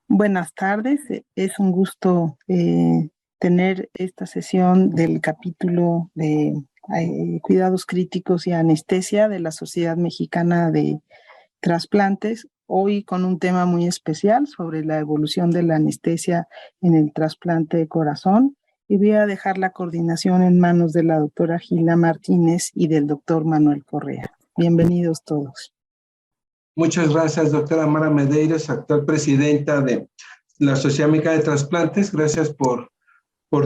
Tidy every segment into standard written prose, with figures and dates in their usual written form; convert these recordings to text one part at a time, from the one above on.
Buenas tardes, es un gusto tener esta sesión del capítulo de cuidados críticos y anestesia de la Sociedad Mexicana de Trasplantes, hoy con un tema muy especial sobre la evolución de la anestesia en el trasplante de corazón, y voy a dejar la coordinación en manos de la doctora Gila Martínez y del doctor Manuel Correa. Bienvenidos todos. Muchas gracias, doctora Mara Medeiros, actual presidenta de la Sociedad Mexicana de Trasplantes. Gracias por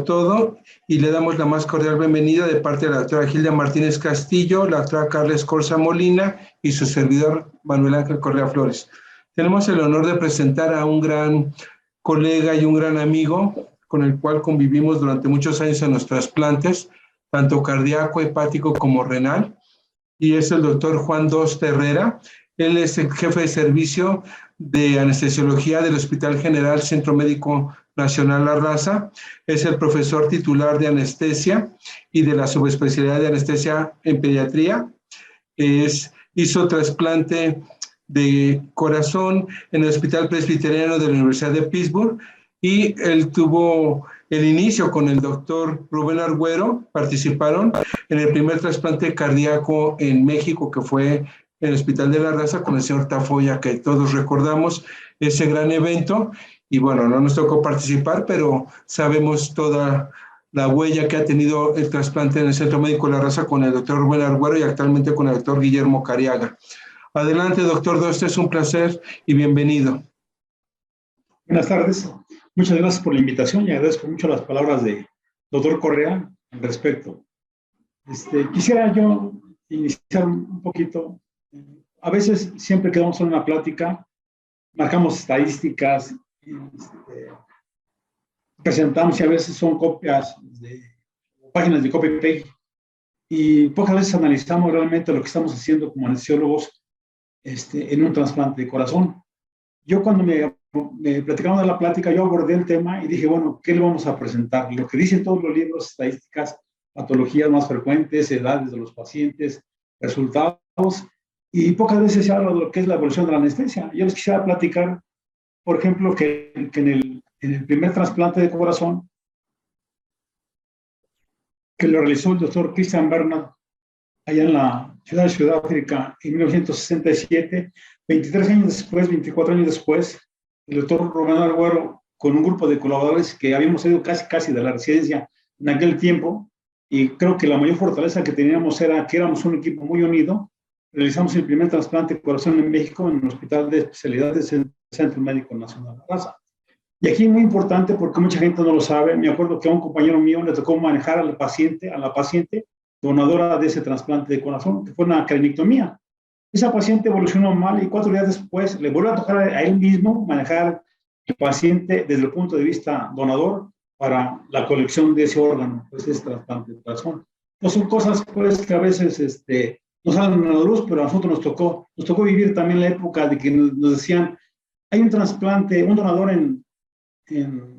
todo, y le damos la más cordial bienvenida de parte de la doctora Gilda Martínez Castillo, la doctora Carla Escorza Molina y su servidor Manuel Ángel Correa Flores. Tenemos el honor de presentar a un gran colega y un gran amigo con el cual convivimos durante muchos años en los trasplantes, tanto cardíaco, hepático como renal, y es el doctor Juan Doste Herrera. Él es el jefe de servicio de anestesiología del Hospital General Centro Médico Nacional La Raza. Es el profesor titular de anestesia y de la subespecialidad de anestesia en pediatría. Hizo trasplante de corazón en el Hospital Presbiteriano de la Universidad de Pittsburgh, y él tuvo el inicio con el doctor Rubén Argüero. Participaron en el primer trasplante cardíaco en México, que fue en el Hospital de la Raza, con el señor Tafoya, que todos recordamos ese gran evento. Y bueno, no nos tocó participar, pero sabemos toda la huella que ha tenido el trasplante en el Centro Médico de la Raza con el doctor Rubén Argüero y actualmente con el doctor Guillermo Cariaga. Adelante, doctor Doste, es un placer y bienvenido. Buenas tardes, muchas gracias por la invitación y agradezco mucho las palabras de doctor Correa al respecto. Quisiera yo iniciar un poquito. A veces, siempre que damos una plática, marcamos estadísticas, presentamos, y a veces son copias de páginas de copy-paste, y pocas veces analizamos realmente lo que estamos haciendo como anestesiólogos en un trasplante de corazón. Yo, cuando me platicaron de la plática, yo abordé el tema y dije, bueno, ¿qué le vamos a presentar? Lo que dicen todos los libros, estadísticas, patologías más frecuentes, edades de los pacientes, resultados, y pocas veces se habla de lo que es la evolución de la anestesia. Yo les quisiera platicar, por ejemplo, que en el primer trasplante de corazón, que lo realizó el doctor Christian Bernard, allá en la ciudad de Sudáfrica, en 1967, 23 años después, 24 años después, el doctor Rubén Argüero, con un grupo de colaboradores que habíamos ido casi de la residencia en aquel tiempo, y creo que la mayor fortaleza que teníamos era que éramos un equipo muy unido. Realizamos el primer trasplante de corazón en México en el Hospital de Especialidades del Centro Médico Nacional La Raza. Y aquí es muy importante porque mucha gente no lo sabe. Me acuerdo que a un compañero mío le tocó manejar a la paciente donadora de ese trasplante de corazón, que fue una cranectomía. Esa paciente evolucionó mal y 4 días después le volvió a tocar a él mismo manejar al paciente desde el punto de vista donador para la colección de ese órgano, pues ese trasplante de corazón. Entonces son cosas pues que a veces no salen a la luz, pero a nosotros nos tocó vivir también la época de que nos decían, hay un trasplante, un donador en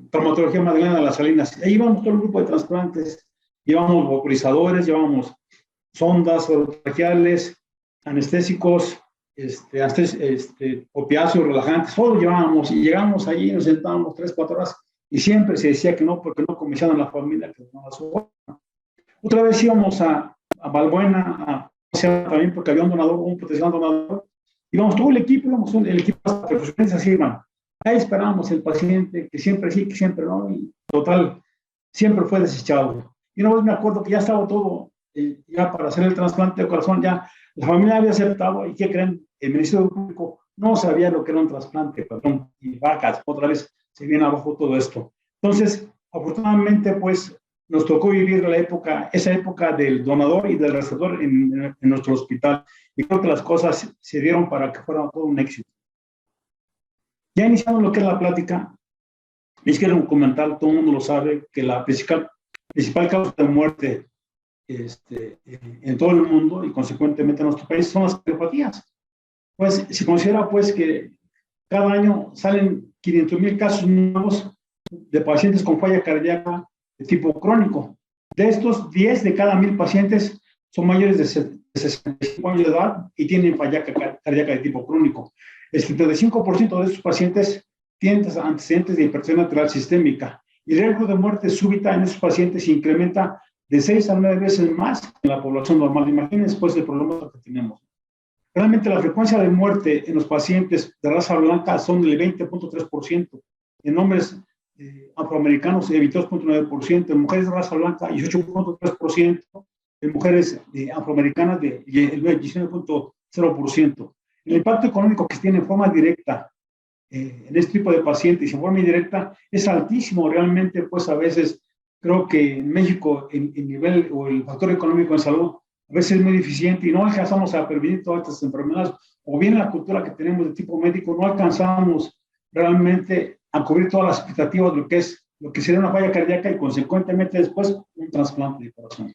traumatología Magdalena de las Salinas. Ahí íbamos todo el grupo de trasplantes, llevamos vaporizadores, llevamos sondas orotraqueales, anestésicos, opiáceos, relajantes, todo llevábamos, y llegamos allí, nos sentábamos 3-4 horas, y siempre se decía que no, porque no convencían a la familia que no su órgano. Otra vez íbamos a Balbuena, también porque había un donador, un potencial donador, íbamos todo el equipo, el equipo de profesionales así, hermano. Ahí esperábamos el paciente, que siempre sí, que siempre no, y total, siempre fue desechado. Y una vez me acuerdo que ya estaba todo, ya para hacer el trasplante de corazón, ya la familia había aceptado, y ¿qué creen? El Ministerio Público no sabía lo que era un trasplante, perdón, y vacas, otra vez se viene abajo todo esto. Entonces, afortunadamente, pues, nos tocó vivir esa época del donador y del receptor en nuestro hospital, y creo que las cosas se dieron para que fuera todo un éxito. Ya iniciando lo que es la plática, les quiero comentar, todo el mundo lo sabe, que la principal causa de muerte en todo el mundo y consecuentemente en nuestro país son las cardiopatías. Pues se considera pues que cada año salen 500,000 casos nuevos de pacientes con falla cardíaca de tipo crónico. De estos, 10 de cada 1,000 pacientes son mayores de 65 años de edad y tienen falla cardíaca de tipo crónico. El 75% de estos pacientes tienen antecedentes de hipertensión arterial sistémica y el riesgo de muerte súbita en esos pacientes se incrementa de 6 a 9 veces más que en la población normal. Imagínense pues el problema que tenemos. Realmente la frecuencia de muerte en los pacientes de raza blanca son del 20.3%, en hombres afroamericanos el 22.9%, en mujeres de raza blanca 18.3%, en mujeres afroamericanas el 19.0%. El impacto económico que se tiene en forma directa en este tipo de pacientes y en forma indirecta es altísimo. Realmente, pues a veces creo que en México el nivel o el factor económico en salud a veces es muy deficiente y no alcanzamos a prevenir todas estas enfermedades, o bien la cultura que tenemos de tipo médico, no alcanzamos realmente a cubrir todas las expectativas de lo que sería una falla cardíaca y consecuentemente después un trasplante de corazón.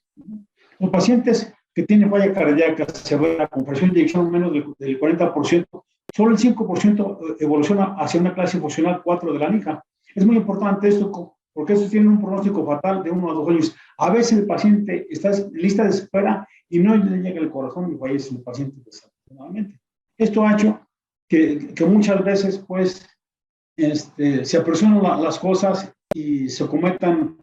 Los pacientes que tienen falla cardíaca severa con presión de inyección menos del 40%, solo el 5% evoluciona hacia una clase funcional 4 de la NICA. Es muy importante esto porque eso tiene un pronóstico fatal de 1 a 2 años. A veces el paciente está en lista de espera y no le llega el corazón y fallece el paciente desafortunadamente. Esto ha hecho que muchas veces pues se apresuran las cosas y se cometan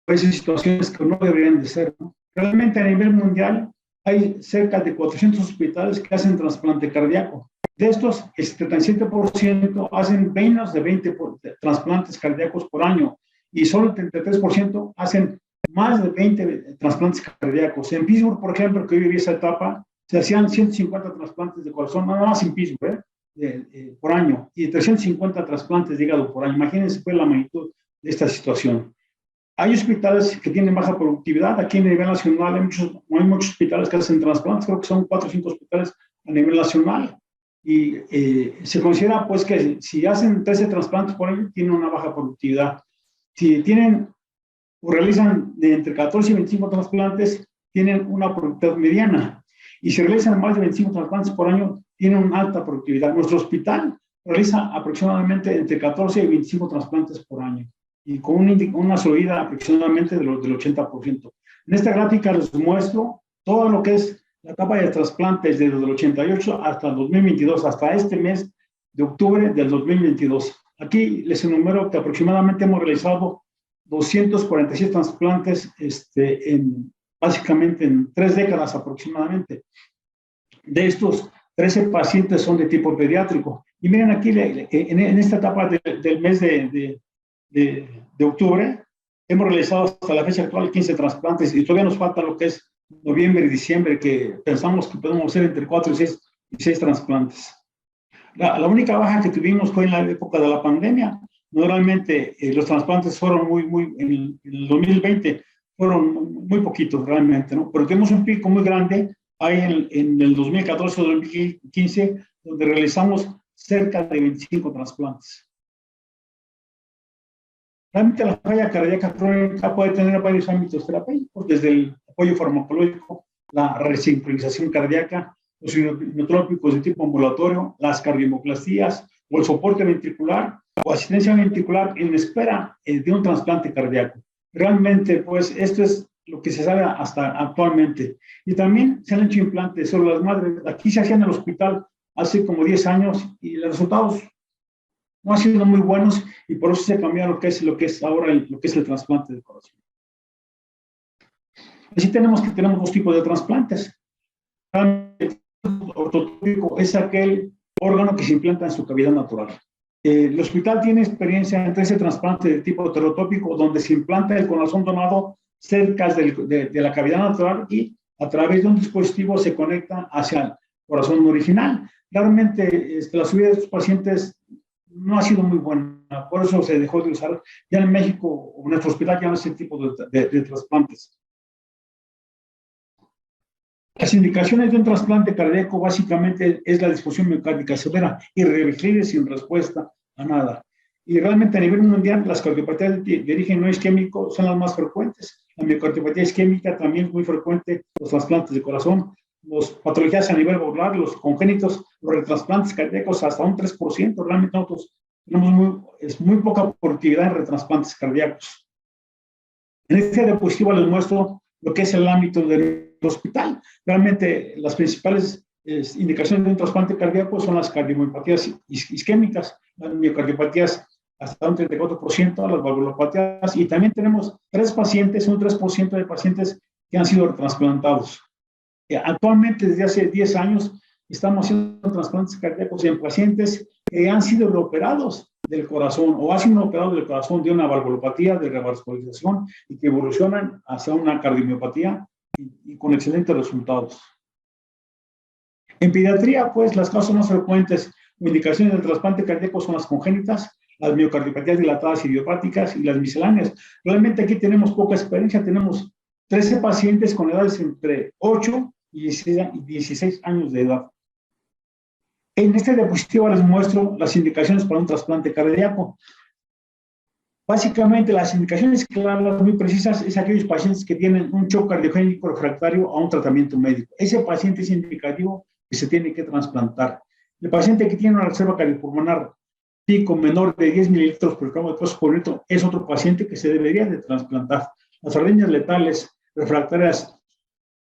a veces situaciones que no deberían de ser, ¿no? Realmente a nivel mundial hay cerca de 400 hospitales que hacen trasplante cardíaco. De estos, el 77% hacen menos de 20 trasplantes cardíacos por año y solo el 33% hacen más de 20 trasplantes cardíacos. En Pittsburgh, por ejemplo, que yo viví esa etapa, se hacían 150 trasplantes de corazón, nada más en Pittsburgh, por año, y 350 trasplantes de hígado por año. Imagínense pues la magnitud de esta situación. Hay hospitales que tienen baja productividad. Aquí a nivel nacional hay muchos hospitales que hacen trasplantes, creo que son 4 o 5 hospitales a nivel nacional. Y se considera pues que si hacen 13 trasplantes por año, tienen una baja productividad. Si tienen o realizan de entre 14 y 25 trasplantes, tienen una productividad mediana. Y si realizan más de 25 trasplantes por año, tienen una alta productividad. Nuestro hospital realiza aproximadamente entre 14 y 25 trasplantes por año y con una solida aproximadamente del 80%. En esta gráfica les muestro todo lo que es la etapa de trasplantes desde el 88 hasta el 2022, hasta este mes de octubre del 2022. Aquí les enumero que aproximadamente hemos realizado 246 trasplantes básicamente en 3 décadas aproximadamente. De estos, 13 pacientes son de tipo pediátrico. Y miren aquí, en esta etapa del mes de octubre, hemos realizado hasta la fecha actual 15 trasplantes y todavía nos falta lo que es noviembre y diciembre, que pensamos que podemos hacer entre 4 y 6 trasplantes. La única baja que tuvimos fue en la época de la pandemia. Normalmente los trasplantes fueron en el 2020 fueron muy poquitos realmente, ¿no? Pero tenemos un pico muy grande ahí en el 2014-2015, donde realizamos cerca de 25 trasplantes. Realmente la falla cardíaca crónica puede tener varios ámbitos terapéuticos, desde el apoyo farmacológico, la resincronización cardíaca, los inotrópicos de tipo ambulatorio, las cardiomoplastías o el soporte ventricular o asistencia ventricular en espera de un trasplante cardíaco. Realmente, pues, esto es lo que se sabe hasta actualmente. Y también se han hecho implantes sobre las madres. Aquí se hacían en el hospital hace como 10 años y los resultados no han sido muy buenos y por eso se cambió lo que es ahora lo que es el trasplante de corazón. Así tenemos 2 tipos de trasplantes. El ortotópico es aquel órgano que se implanta en su cavidad natural. El hospital tiene experiencia en 13 trasplantes de tipo heterotópico, donde se implanta el corazón donado cerca de la cavidad natural y a través de un dispositivo se conecta hacia el corazón original. Realmente la subida de estos pacientes no ha sido muy buena, por eso se dejó de usar. Ya en México, o en nuestro hospital, ya no es ese tipo de trasplantes. Las indicaciones de un trasplante cardíaco básicamente es la disfunción miocárdica severa, irreversible, sin respuesta a nada. Y realmente a nivel mundial las cardiopatías de origen no isquémico son las más frecuentes. La miocardiopatía isquémica también es muy frecuente, los trasplantes de corazón, las patologías a nivel valvular, los congénitos, los retrasplantes cardíacos hasta un 3%. Realmente nosotros tenemos muy poca productividad en retrasplantes cardíacos. En esta diapositiva les muestro lo que es el ámbito del hospital. Realmente las principales indicaciones de un trasplante cardíaco son las cardiomiopatías isquémicas, las miocardiopatías hasta un 34%, las valvulopatías, y también tenemos 3% de pacientes que han sido trasplantados. Actualmente, desde hace 10 años, estamos haciendo trasplantes cardíacos en pacientes que han sido reoperados del corazón o han sido operados del corazón de una valvulopatía, de revascularización, y que evolucionan hacia una cardiomiopatía y con excelentes resultados. En pediatría, pues, las causas más frecuentes o indicaciones del trasplante cardíaco son las congénitas, las miocardiopatías dilatadas idiopáticas y las misceláneas. Realmente aquí tenemos poca experiencia, tenemos 13 pacientes con edades entre 8 y 16 años de edad. En esta diapositiva les muestro las indicaciones para un trasplante cardíaco. Básicamente, las indicaciones claras, muy precisas, es aquellos pacientes que tienen un shock cardiogénico refractario a un tratamiento médico. Ese paciente es indicativo que se tiene que trasplantar. El paciente que tiene una reserva cardiopulmonar pico menor de 10 mililitros por gramo de peso por litro es otro paciente que se debería de trasplantar. Las arritmias letales refractarias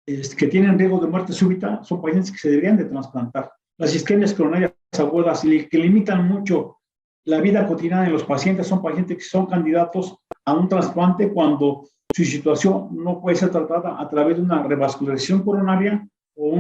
que tienen riesgo de muerte súbita son pacientes que se deberían de trasplantar. Las isquemias coronarias agudas que limitan mucho la vida cotidiana de los pacientes son pacientes que son candidatos a un trasplante cuando su situación no puede ser tratada a través de una revascularización coronaria o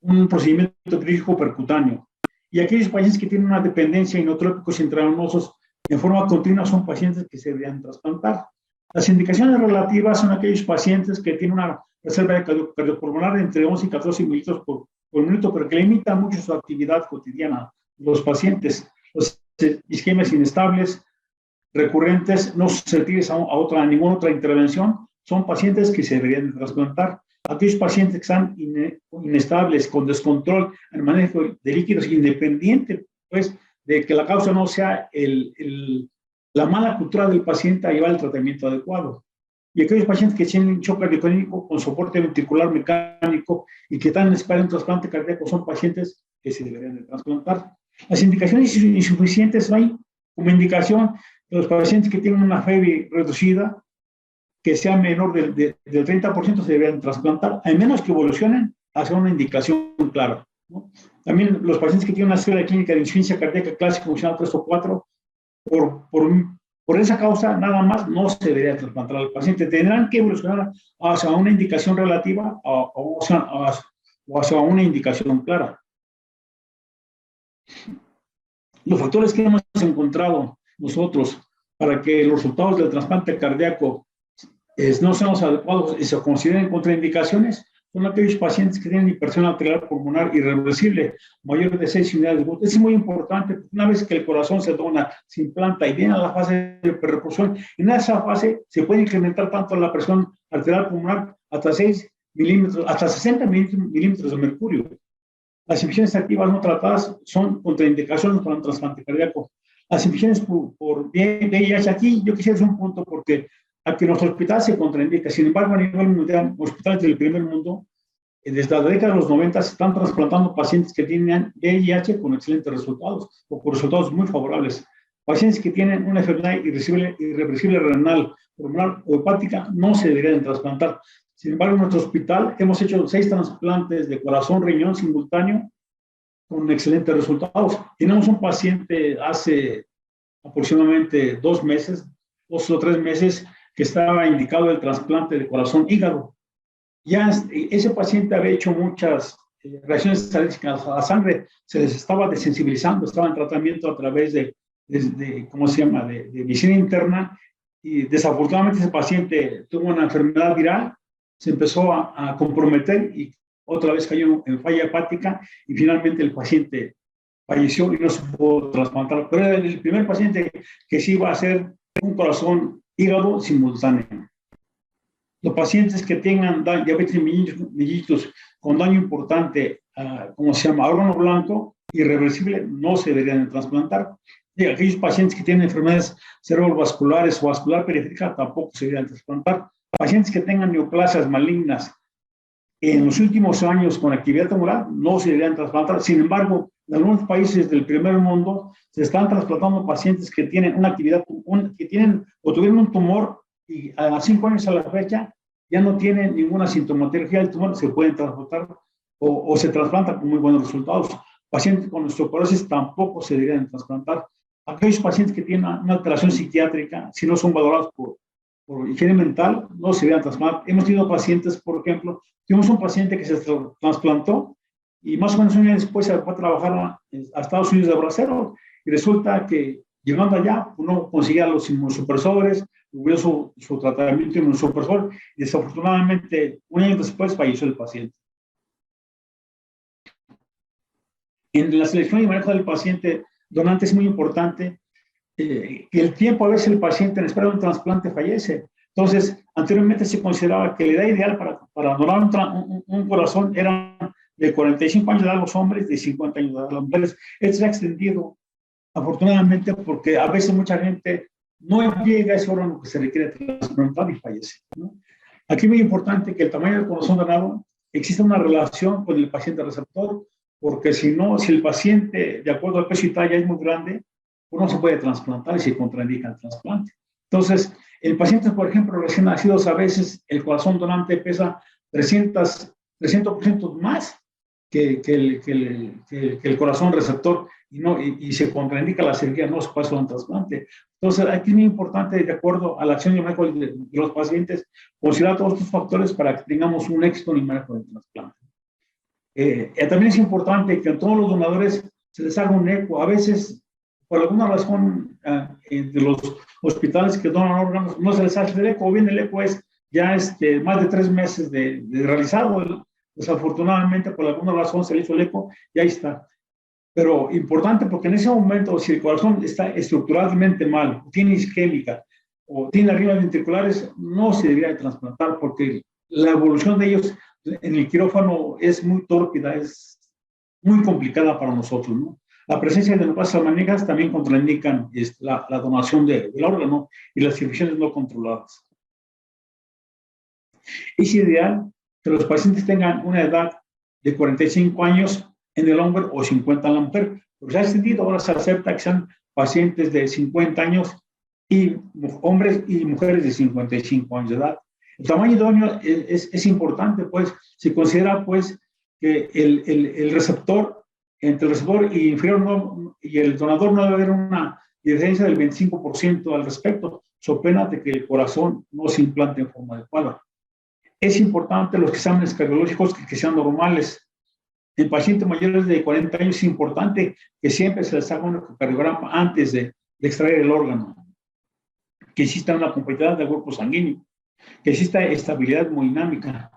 un procedimiento quirúrgico percutáneo. Y aquellos pacientes que tienen una dependencia inotrópicos intravenosos en forma continua son pacientes que se deberían trasplantar. Las indicaciones relativas son aquellos pacientes que tienen una reserva cardiopulmonar de entre 11 y 14 mililitros por minuto, pero que limitan mucho su actividad cotidiana. Los pacientes, los isquemias inestables, recurrentes, no susceptibles a ninguna otra intervención, son pacientes que se deberían de trasplantar. Aquellos pacientes que están inestables, con descontrol en el manejo de líquidos, independiente pues, de que la causa no sea la mala cultura del paciente a llevar el tratamiento adecuado. Y aquellos pacientes que tienen shock cardiogénico con soporte ventricular mecánico y que están en espera de un trasplante cardíaco son pacientes que se deberían de trasplantar. Las indicaciones insuficientes hay como indicación de los pacientes que tienen una FEV reducida, que sea menor del 30%, se deberían trasplantar, a menos que evolucionen hacia una indicación clara, ¿no? También los pacientes que tienen una historia clínica de insuficiencia cardíaca clásica funcional 3 o 4, por esa causa, nada más no se debería trasplantar al paciente. Tendrán que evolucionar hacia una indicación relativa o hacia una indicación clara. Los factores que hemos encontrado nosotros para que los resultados del trasplante cardíaco no sean los adecuados y se consideren contraindicaciones son aquellos pacientes que tienen hipertensión arterial pulmonar irreversible, mayor de 6 unidades de Wood. Es muy importante, porque una vez que el corazón se dona, se implanta y viene a la fase de perfusión, en esa fase se puede incrementar tanto la presión arterial pulmonar hasta 6 milímetros, hasta 60 milímetros de mercurio. Las infecciones activas no tratadas son contraindicaciones para un trasplante cardíaco. Las infecciones por VIH, aquí yo quisiera hacer un punto porque aquí en nuestro hospital se contraindica. Sin embargo, a nivel mundial, hospitales del primer mundo, desde la década de los 90 se están trasplantando pacientes que tienen VIH con excelentes resultados o con resultados muy favorables. Pacientes que tienen una enfermedad irreversible renal, pulmonar o hepática no se deberían trasplantar. Sin embargo, en nuestro hospital hemos hecho 6 trasplantes de corazón, riñón simultáneo con excelentes resultados. Tenemos un paciente hace aproximadamente 2 o 3 meses, que estaba indicado el trasplante de corazón-hígado. Ya ese paciente había hecho muchas reacciones alérgicas a la sangre, se les estaba desensibilizando, estaba en tratamiento a través de ¿cómo se llama?, de medicina interna, y desafortunadamente ese paciente tuvo una enfermedad viral, se empezó a comprometer y otra vez cayó en falla hepática y finalmente el paciente falleció y no se pudo trasplantar. Pero era el primer paciente que sí iba a hacer un corazón-hígado simultáneo. Los pacientes que tengan diabetes mellitus con daño importante, ¿cómo se llama?, órgano blanco, irreversible, no se deberían trasplantar. Y aquellos pacientes que tienen enfermedades cerebrovasculares o vascular periférica tampoco se deberían trasplantar. Pacientes que tengan neoplasias malignas en los últimos años con actividad tumoral no se deberían trasplantar. Sin embargo, en algunos países del primer mundo se están trasplantando pacientes que tienen una actividad, que tienen o tuvieron un tumor y a 5 años a la fecha ya no tienen ninguna sintomatología del tumor, se pueden transplantar o se trasplantan con muy buenos resultados. Pacientes con osteoporosis tampoco se deberían trasplantar. Aquellos pacientes que tienen una alteración psiquiátrica, si no son valorados por higiene mental, no se deberían trasplantar. Hemos tenido pacientes, por ejemplo, tuvimos un paciente que se trasplantó y más o menos un año después se fue a trabajar a Estados Unidos de bracero y resulta que llegando allá no conseguía los inmunosupresores, hubo su tratamiento inmunosupresor y desafortunadamente un año después falleció el paciente. En la selección y manejo del paciente donante es muy importante que el tiempo, a veces el paciente en espera de un trasplante fallece. Entonces, anteriormente se consideraba que la edad ideal para donar un corazón era de 45 años de edad a los hombres, de 50 años de edad a las mujeres. Esto se ha extendido, afortunadamente, porque a veces mucha gente no llega a ese órgano que se requiere trasplantar y fallece, ¿no? Aquí es muy importante que el tamaño del corazón donado exista una relación con el paciente receptor, porque si no, si el paciente, de acuerdo al peso y talla, es muy grande, pues no se puede trasplantar y se contraindica el trasplante. Entonces, el paciente, por ejemplo, recién nacidos, a veces el corazón donante pesa 300% más que el corazón receptor y se contraindica la cirugía, no se puede hacer un trasplante. Entonces, aquí es muy importante, de acuerdo a la acción y manejo de los pacientes, considerar todos estos factores para que tengamos un éxito en el manejo del trasplante. También es importante que a todos los donadores se les haga un eco. A veces, por alguna razón, de los hospitales que donan órganos, no se les hace el eco, o bien el eco es ya más de 3 meses de realizado. Desafortunadamente, por alguna razón se le hizo el eco y ahí está. Pero importante porque en ese momento, si el corazón está estructuralmente mal, tiene isquémica o tiene arritmias ventriculares, no se debería de trasplantar porque la evolución de ellos en el quirófano es muy tórpida, es muy complicada para nosotros, ¿no? La presencia de neoplasias malignas también contraindican la donación del órgano y las infecciones no controladas. Es ideal que los pacientes tengan una edad de 45 años en el hombre o 50 en la mujer. Porque se ha extendido, ahora se acepta que sean pacientes de 50 años y hombres y mujeres de 55 años de edad. El tamaño idóneo es importante, pues se considera pues que el receptor, entre el receptor y inferior y el donador no debe haber una diferencia del 25% al respecto, so pena de que el corazón no se implante en forma adecuada. Es importante los exámenes cardiológicos que sean normales. En pacientes mayores de 40 años es importante que siempre se les haga un ecocardiograma antes de extraer el órgano, que exista una compatibilidad del grupo sanguíneo, que exista estabilidad hemodinámica,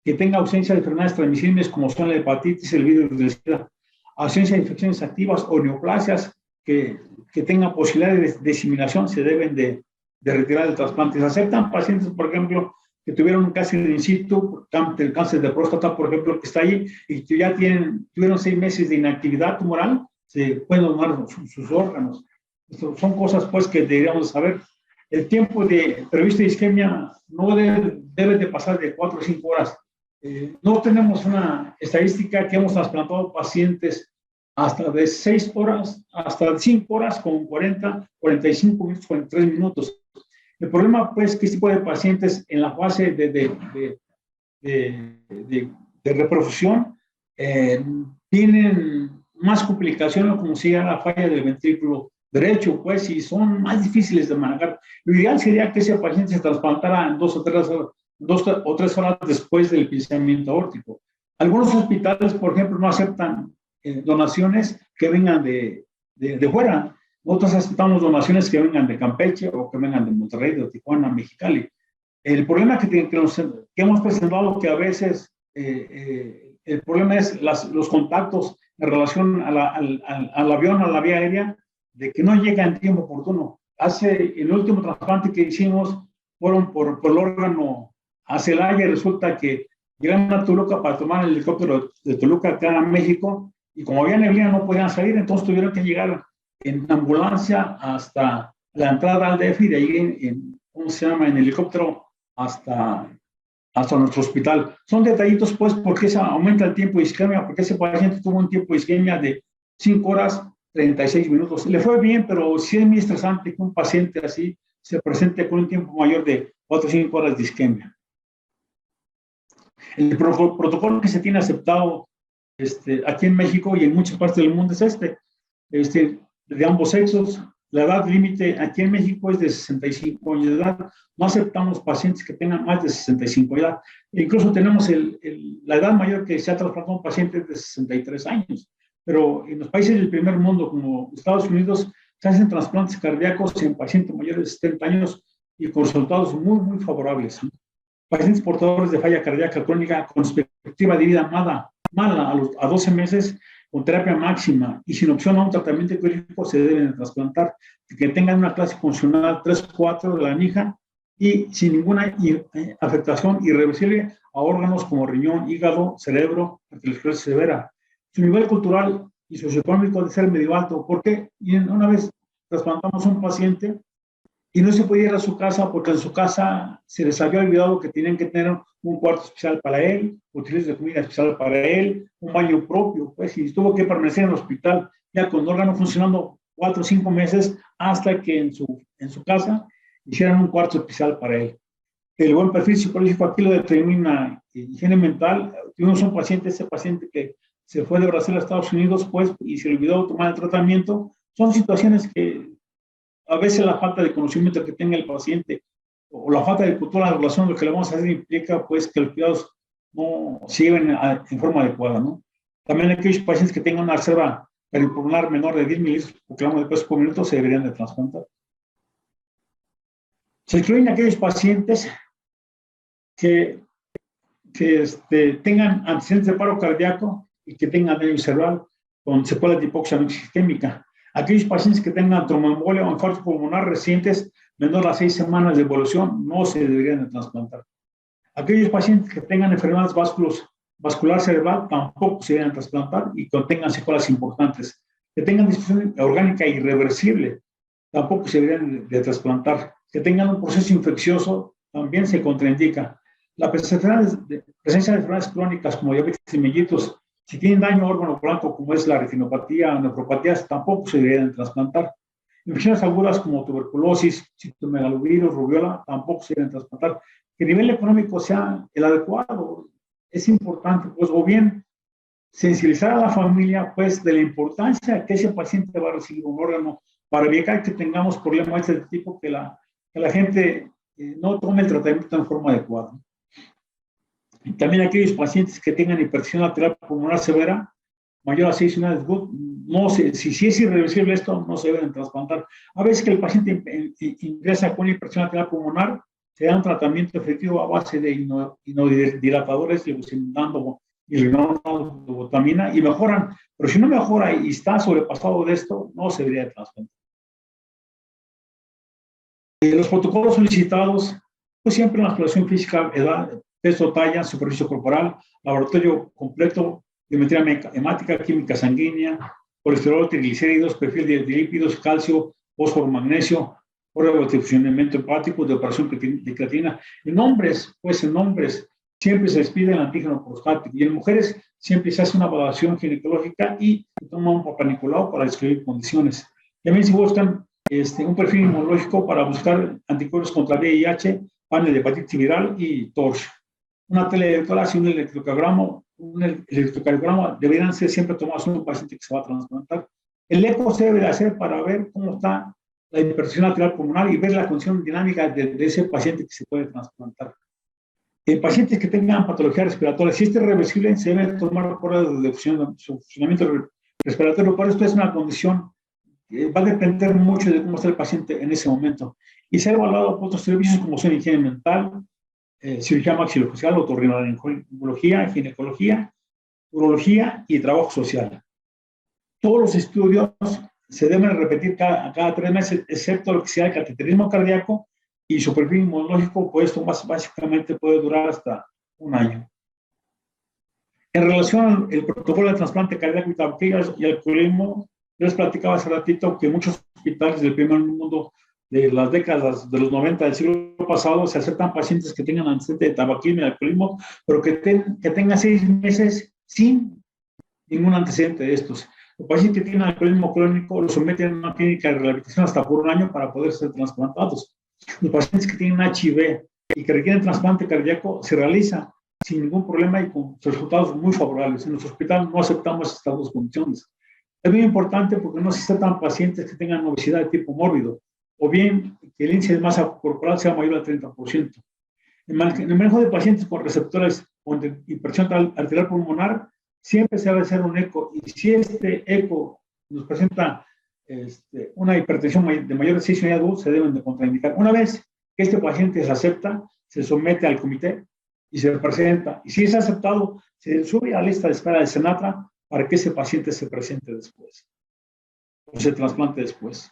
que tenga ausencia de enfermedades transmisibles como son la hepatitis, el virus del SIDA, ausencia de infecciones activas o neoplasias que tengan posibilidades de diseminación, se deben de retirar del trasplante. Se aceptan pacientes, por ejemplo, que tuvieron un cáncer in situ, el cáncer de próstata, por ejemplo, que está ahí, y que ya tuvieron 6 meses de inactividad tumoral, se pueden donar sus órganos. Esto son cosas, pues, que deberíamos saber. El tiempo previsto de isquemia no debe de pasar de 4 o 5 horas. No tenemos una estadística que hemos trasplantado pacientes hasta de 6 horas, hasta 5 horas con 40, 45 minutos, 43 minutos. El problema, pues, que este tipo de pacientes en la fase de reperfusión tienen más complicaciones, como si era la falla del ventrículo derecho, pues, y son más difíciles de manejar. Lo ideal sería que ese paciente se trasplantara en 2 o 3 horas después del pinzamiento aórtico. Algunos hospitales, por ejemplo, no aceptan donaciones que vengan de fuera. Nosotros aceptamos donaciones que vengan de Campeche o que vengan de Monterrey, de Tijuana, Mexicali. El problema que hemos presentado que a veces el problema es los contactos en relación al avión, a la vía aérea, de que no llega en tiempo oportuno. El último trasplante que hicimos fueron por el órgano a Celaya y resulta que llegaron a Toluca para tomar el helicóptero de Toluca acá a México y como había neblina no podían salir, entonces tuvieron que llegar en ambulancia hasta la entrada al DF y de ahí ¿cómo se llama? En helicóptero hasta nuestro hospital. Son detallitos, pues, porque eso aumenta el tiempo de isquemia, porque ese paciente tuvo un tiempo de isquemia de 5 horas 36 minutos. Le fue bien, pero sí es muy estresante que un paciente así se presente con un tiempo mayor de 4 o 5 horas de isquemia. El protocolo que se tiene aceptado aquí en México y en muchas partes del mundo es de ambos sexos. La edad límite aquí en México es de 65 años de edad. No aceptamos pacientes que tengan más de 65 años de edad. E incluso tenemos la edad mayor que se ha trasplantado un paciente de 63 años. Pero en los países del primer mundo, como Estados Unidos, se hacen trasplantes cardíacos en pacientes mayores de 70 años y con resultados muy, muy favorables. Pacientes portadores de falla cardíaca crónica con perspectiva de vida mala a 12 meses, con terapia máxima y sin opción a un tratamiento quirúrgico se deben trasplantar, que tengan una clase funcional 3-4 de la anija y sin ninguna afectación irreversible a órganos como riñón, hígado, cerebro, arteriosclerosis severa. Su nivel cultural y socioeconómico debe ser medio alto, porque una vez trasplantamos a un paciente y no se podía ir a su casa porque en su casa se les había olvidado que tenían que tener un cuarto especial para él, utensilios de comida especial para él, un baño propio, pues, y tuvo que permanecer en el hospital ya con órgano funcionando 4 o 5 meses hasta que en su casa hicieran un cuarto especial para él. El buen perfil psicológico aquí lo determina higiene mental. Tuvimos un paciente, ese paciente que se fue de Brasil a Estados Unidos, pues, y se olvidó tomar el tratamiento. Son situaciones que a veces la falta de conocimiento que tenga el paciente o la falta de cultura de la relación, lo que le vamos a hacer implica, pues, que los cuidados no se lleven en forma adecuada, ¿no? También aquellos pacientes que tengan una reserva peripulmonar menor de 10 mililitros por gramo de peso por minuto se deberían de trasplantar. Se incluyen aquellos pacientes que tengan antecedentes de paro cardíaco y que tengan daño cerebral con secuelas de hipoxia isquémica. Aquellos pacientes que tengan tromboembolia o infarto pulmonar recientes menor a 6 semanas de evolución no se deberían de trasplantar. Aquellos pacientes que tengan enfermedades vascular cerebral tampoco se deben trasplantar y que tengan secuelas importantes. Que tengan disfunción orgánica irreversible tampoco se deberían de trasplantar. Que tengan un proceso infeccioso también se contraindica. La presencia de enfermedades crónicas como diabetes mellitus, si tienen daño a órgano blanco como es la retinopatía o nefropatías, tampoco se deberían trasplantar. Infecciones agudas como tuberculosis, citomegalovirus, rubiola, tampoco se deben trasplantar. Que el nivel económico sea el adecuado, es importante, pues, o bien sensibilizar a la familia, pues, de la importancia que ese paciente va a recibir un órgano para evitar que tengamos problemas de este tipo, que la gente no tome el tratamiento en forma adecuada. Y también aquellos pacientes que tengan hipertensión arterial pulmonar severa, mayor a 6 unidades de Wood, no sé, si es irreversible esto, no se deben trasplantar. A veces que el paciente ingresa con hipertensión arterial pulmonar, se da un tratamiento efectivo a base de inodilatadores, leucimidando y rinodobutamina, y mejoran. Pero si no mejora y está sobrepasado de esto, no se debería trasplantar. Los protocolos solicitados, pues siempre en la exploración física, edad, peso, talla, superficie corporal, laboratorio completo, biometría hemática, química sanguínea, colesterol, triglicéridos, perfil de lípidos, calcio, fósforo, magnesio, órgano de funcionamiento hepático, de operación de creatina. En hombres, pues en hombres siempre se les pide el antígeno prostático y en mujeres siempre se hace una evaluación ginecológica y se toma un Papá Nicolau para describir condiciones. También se buscan un perfil inmunológico para buscar anticuerpos contra VIH, panel de hepatitis viral y TORCH. Una teleelectrocardiograma y un electrocardiograma deberían ser siempre tomados en un paciente que se va a trasplantar. El eco se debe de hacer para ver cómo está la hipertensión arterial pulmonar y ver la condición dinámica de ese paciente que se puede trasplantar. En pacientes que tengan patología respiratoria, si es reversible, se debe tomar pruebas de funcionamiento respiratorio, pero esto es una condición que va a depender mucho de cómo está el paciente en ese momento. Y ser evaluado por otros servicios como son higiene mental, cirugía maxilofacial, otorrinolaringología, ginecología, urología y trabajo social. Todos los estudios se deben repetir cada 3 meses, excepto lo que sea el cateterismo cardíaco y su perfil inmunológico, pues esto básicamente puede durar hasta 1 año. En relación al protocolo de trasplante cardíaco y tabaquillas y alcoholismo, yo les platicaba hace ratito que muchos hospitales del primer mundo de las décadas de los 90 del siglo pasado se aceptan pacientes que tengan antecedentes de tabaquismo y alcoholismo, pero que tengan 6 meses sin ningún antecedente de estos. Los pacientes que tienen alcoholismo crónico los someten a una clínica de rehabilitación hasta por 1 año para poder ser trasplantados. Los pacientes que tienen HIV y que requieren trasplante cardíaco se realiza sin ningún problema y con resultados muy favorables. En nuestro hospital no aceptamos estas dos condiciones. Es muy importante porque no se aceptan pacientes que tengan obesidad de tipo mórbido o bien que el índice de masa corporal sea mayor al 30%. En el manejo de pacientes con receptores con hipertensión arterial pulmonar, siempre se debe hacer un eco. Y si este eco nos presenta una hipertensión de mayor de 6 unidades de se deben de contraindicar. Una vez que este paciente se acepta, se somete al comité y se presenta. Y si es aceptado, se sube a la lista de espera de Senatra para que ese paciente se presente después o se trasplante después.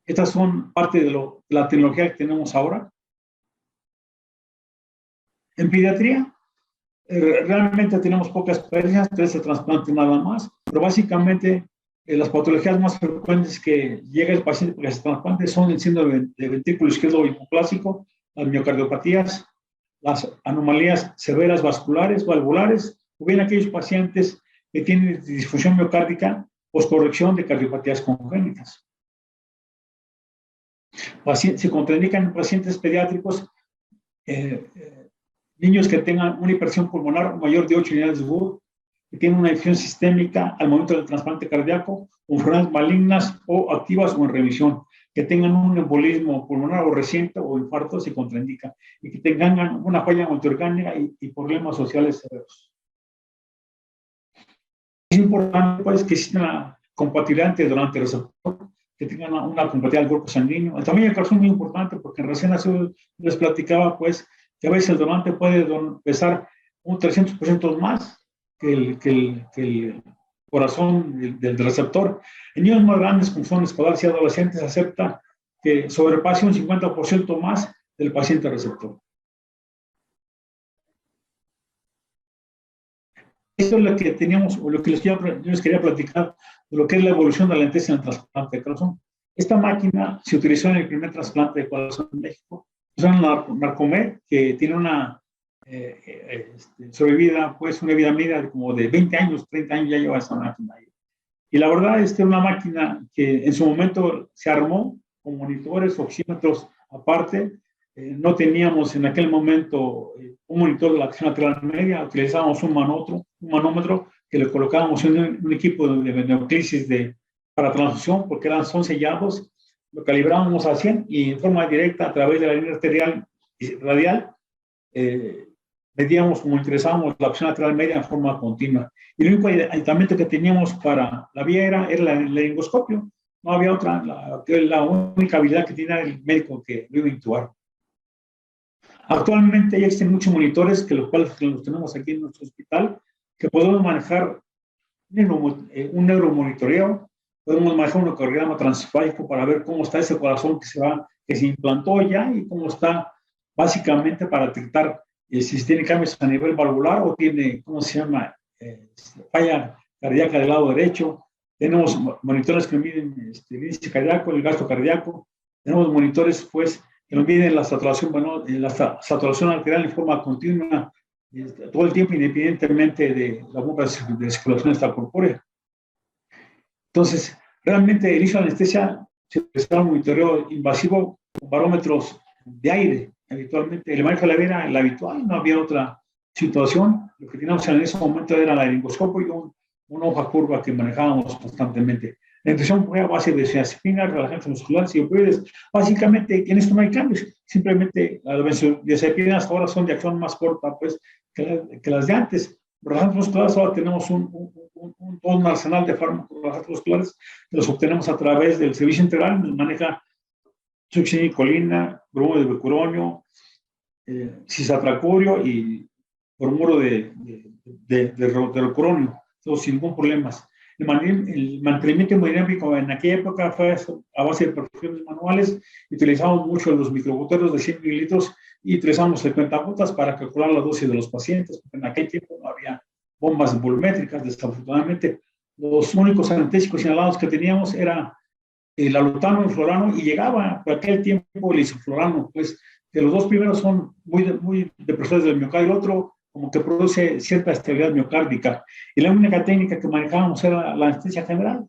Estas son parte de la tecnología que tenemos ahora. En pediatría, realmente tenemos pocas experiencias, 13 trasplantes nada más, pero básicamente las patologías más frecuentes que llega el paciente para ese trasplante son el síndrome de ventrículo izquierdo hipoplásico, las miocardiopatías, las anomalías severas vasculares, valvulares, o bien aquellos pacientes que tienen disfunción miocárdica poscorrección de cardiopatías congénitas. Se contraindican en pacientes pediátricos niños que tengan una hipertensión pulmonar mayor de 8 unidades de Wood, que tienen una infección sistémica al momento del trasplante cardíaco, o enfermedades malignas o activas o en remisión, que tengan un embolismo pulmonar o reciente o infarto, se contraindica, y que tengan una falla multiorgánica y problemas sociales severos. Es importante pues, que exista una compatibilidad entre donante y receptor, que tengan una compatibilidad del grupo sanguíneo. También el corazón es muy importante porque en recién nacido les platicaba pues, que a veces el donante puede pesar un 300% más que el corazón del receptor. En niños más grandes, como son escolares y adolescentes, acepta que sobrepase un 50% más del paciente receptor. Esto es lo que teníamos, o lo que yo les quería platicar, de lo que es la evolución de la anestesia en el trasplante de corazón. Esta máquina se utilizó en el primer trasplante de corazón en México. Es una Narcomed que tiene una sobrevida, pues una vida media como de 20 años, 30 años ya lleva esta máquina. Y la verdad es una máquina que en su momento se armó con monitores, oxímetros aparte. No teníamos en aquel momento un monitor de la acción lateral media, utilizábamos un manómetro que le colocábamos en un equipo de neoclisis para transfusión, porque son sellados, lo calibrábamos a 100 y en forma directa a través de la línea arterial y radial medíamos, como interesábamos, la acción lateral media en forma continua. Y el único aislamiento que teníamos para la vía era el laringoscopio. No había otra, la única habilidad que tiene el médico que lo iba a intubar. Actualmente ya existen muchos monitores, los cuales los tenemos aquí en nuestro hospital, que podemos manejar un neuromonitoreo, podemos manejar un ecocardiograma transfágico para ver cómo está ese corazón que se implantó ya y cómo está básicamente para detectar si tiene cambios a nivel valvular o tiene, ¿cómo se llama? Falla cardíaca del lado derecho. Tenemos monitores que miden el índice cardíaco, el gasto cardíaco. Tenemos monitores, pues, que nos miden la saturación arterial en forma continua todo el tiempo, independientemente de la bomba de circulación extracorpórea. Entonces, realmente el inicio de la anestesia se realizaba un monitoreo invasivo con barómetros de aire. Habitualmente, el manejo de la vida, el habitual, no había otra situación. Lo que teníamos en ese momento era el laringoscopio y una hoja curva que manejábamos constantemente. La intención fue a base de benzodiazepinas, relajantes musculares y opioides. Básicamente, en esto no hay cambios. Simplemente las benzodiazepinas ahora son de acción más corta pues, que las de antes. Relajantes musculares ahora tenemos todo un arsenal de fármacos relajantes musculares que los obtenemos a través del servicio integral. Nos maneja succinicolina, bromuro de bicuronio, cisatracurio y bromuro de rocuronio, todos sin ningún problema. El mantenimiento hemodinámico en aquella época fue a base de perfusiones manuales. Utilizamos mucho los microgoteros de 100 mililitros y utilizamos 50 gotas para calcular la dosis de los pacientes, porque en aquel tiempo no había bombas volumétricas. Desafortunadamente, los únicos anestésicos inhalados que teníamos era el alutano y el florano, y llegaba por aquel tiempo el isoflorano, pues, que los dos primeros son muy depresores del miocardio, el otro como que produce cierta estabilidad miocárdica. Y la única técnica que manejábamos era la anestesia general.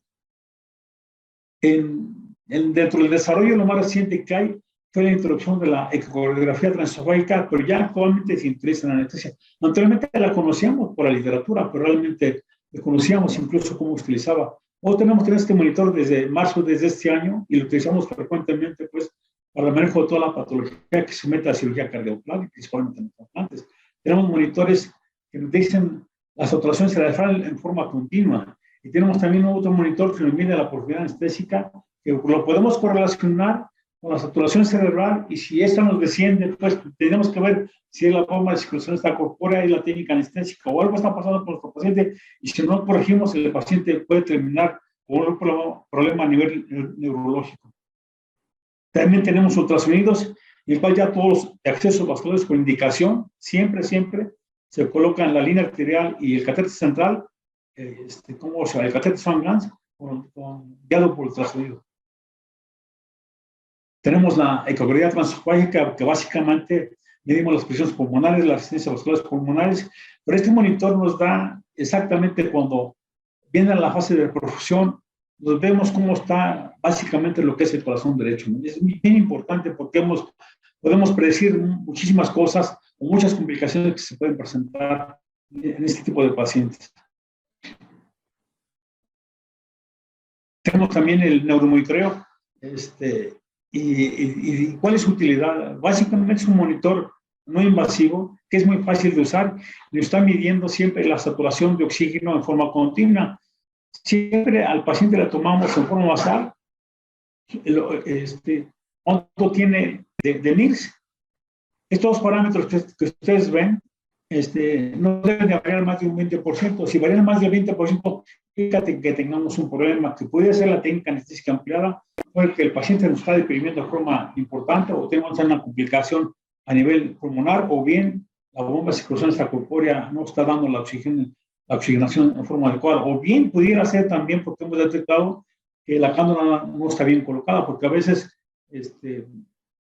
Dentro del desarrollo, lo más reciente que hay fue la introducción de la ecocardiografía transesofágica, pero ya actualmente se utiliza en la anestesia. Anteriormente la conocíamos por la literatura, pero realmente la conocíamos incluso cómo se utilizaba. Hoy tenemos este monitor desde marzo de este año y lo utilizamos frecuentemente pues, para el manejo de toda la patología que se mete a cirugía cardiovascular, principalmente en los trasplantes. Tenemos monitores que nos dicen la saturación cerebral en forma continua. Y tenemos también otro monitor que nos mide la profundidad anestésica, que lo podemos correlacionar con la saturación cerebral, y si esta nos desciende, pues tenemos que ver si es la forma de circulación extracorpórea y la técnica anestésica o algo está pasando con nuestro paciente, y si no corregimos, el paciente puede terminar con un problema a nivel neurológico. También tenemos ultrasonidos, en el cual ya todos los accesos vasculares con indicación, siempre se colocan la línea arterial y el catéter central, el catéter Swan-Ganz, guiado por ultrasonido. Tenemos la ecocardiografía transesofágica, que básicamente medimos las presiones pulmonares, las resistencias vasculares pulmonares, pero este monitor nos da exactamente cuando viene la fase de perfusión, nos vemos cómo está básicamente lo que es el corazón derecho, ¿no? Es bien importante porque podemos predecir muchísimas cosas o muchas complicaciones que se pueden presentar en este tipo de pacientes. Tenemos también el neuromonitoreo, y ¿cuál es su utilidad? Básicamente es un monitor no invasivo, que es muy fácil de usar, le está midiendo siempre la saturación de oxígeno en forma continua. Siempre al paciente le tomamos en forma basal cuánto tiene de NIRS. Estos parámetros que ustedes ven no deben de variar más de un 20%. Si varían más del 20%, fíjate que tengamos un problema que puede ser la técnica anestésica ampliada, o que el paciente nos está deprimiendo de forma importante, o tenemos una complicación a nivel pulmonar, o bien la bomba de circulación extracorpórea no está dando la oxigenación en forma adecuada, o bien pudiera ser también porque hemos detectado que la cánula no está bien colocada, porque a veces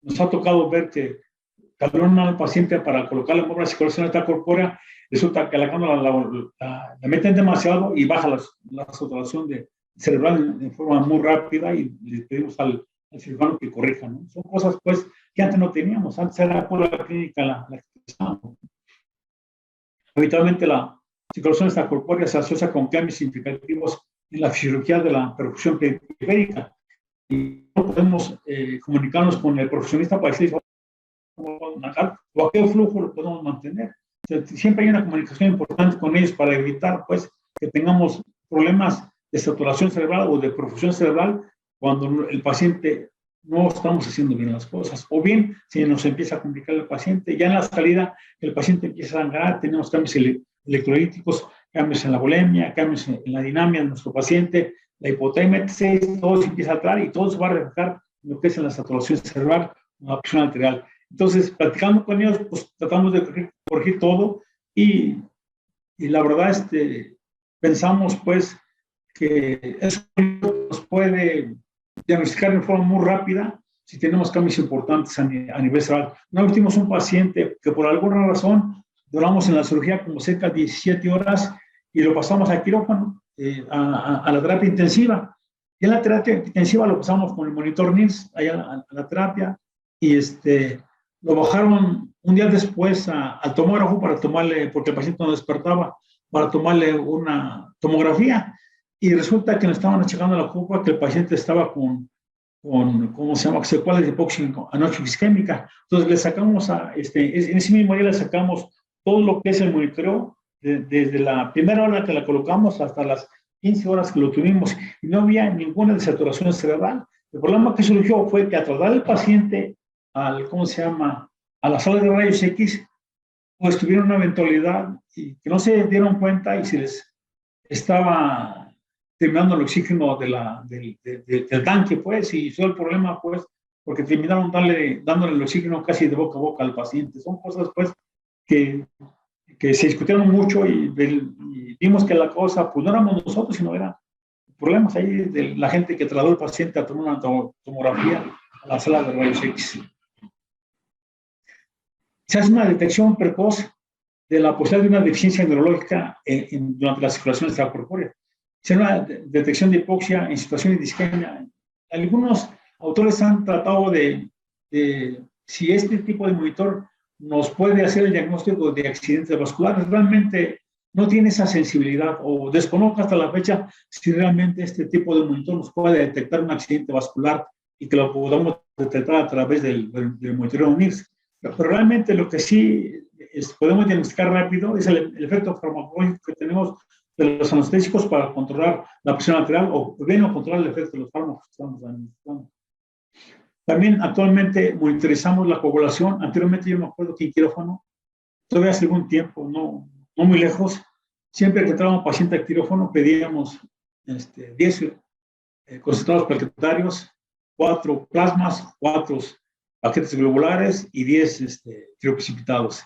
nos ha tocado ver que calculan al paciente para colocar la bomba de circulación extracorpórea, resulta que la cánula la meten demasiado y baja la saturación cerebral de forma muy rápida, y le pedimos al cirujano que corrija, ¿no? Son cosas pues que antes no teníamos, antes era por la clínica la que usábamos. Habitualmente la circulación extracorpórea se asocia con cambios significativos en la fisiología de la perfusión periférica, y no podemos comunicarnos con el profesionista para decir o a qué flujo lo podemos mantener. O sea, siempre hay una comunicación importante con ellos para evitar pues que tengamos problemas de saturación cerebral o de perfusión cerebral cuando el paciente no estamos haciendo bien las cosas, o bien si nos empieza a complicar el paciente, ya en la salida el paciente empieza a sangrar, tenemos cambios electrolíticos, cambios en la bulimia, cambios en la dinamia de nuestro paciente, la hipotermia, todo se empieza a entrar y todo se va a reflejar en lo que es en la saturación cerebral, la presión arterial. Entonces, platicando con ellos, pues tratamos de corregir todo, y la verdad, pensamos pues que eso nos puede diagnosticar de forma muy rápida si tenemos cambios importantes a nivel cerebral. Una vez tuvimos un paciente que por alguna razón duramos en la cirugía como cerca de 17 horas y lo pasamos al quirófano, a la terapia intensiva. Y en la terapia intensiva lo pasamos con el monitor NIRS allá a la terapia, y lo bajaron un día después al tomógrafo para tomarle, porque el paciente no despertaba, para tomarle una tomografía, y resulta que nos estaban achacando la culpa que el paciente estaba con ¿cómo se llama?, secuelas de hipoxia anóxica isquémica. Entonces le sacamos en ese mismo día le sacamos todo lo que es el monitoreo, desde la primera hora que la colocamos hasta las 15 horas que lo tuvimos, y no había ninguna desaturación cerebral. El problema que surgió fue que al trasladar al paciente a la sala de rayos X, pues tuvieron una eventualidad y que no se dieron cuenta, y se les estaba terminando el oxígeno del tanque, pues, y fue el problema, pues, porque terminaron dándole el oxígeno casi de boca a boca al paciente. Son cosas, pues, que se discutieron mucho, y vimos que la cosa, pues, no éramos nosotros, sino eran problemas ahí de la gente que trasladó al paciente a tomar una tomografía a la sala de rayos X. Se hace una detección precoz de la posibilidad de una deficiencia neurológica durante la circulación extracorpórea. Se hace una detección de hipoxia en situaciones de isquemia. Algunos autores han tratado de si este tipo de monitor nos puede hacer el diagnóstico de accidentes vasculares. Realmente no tiene esa sensibilidad, o desconozco hasta la fecha si realmente este tipo de monitor nos puede detectar un accidente vascular y que lo podamos detectar a través del monitoreo UNIRS. Pero realmente lo que sí podemos diagnosticar rápido es el efecto farmacológico que tenemos de los anestésicos para controlar la presión arterial o bien controlar el efecto de los fármacos que estamos administrando. También actualmente monitorizamos la coagulación. Anteriormente yo me acuerdo que en quirófano, todavía hace algún tiempo, no muy lejos, siempre que entraba un paciente al quirófano pedíamos 10 concentrados plaquetarios, 4 plasmas, 4 paquetes globulares y 10 crioprecipitados.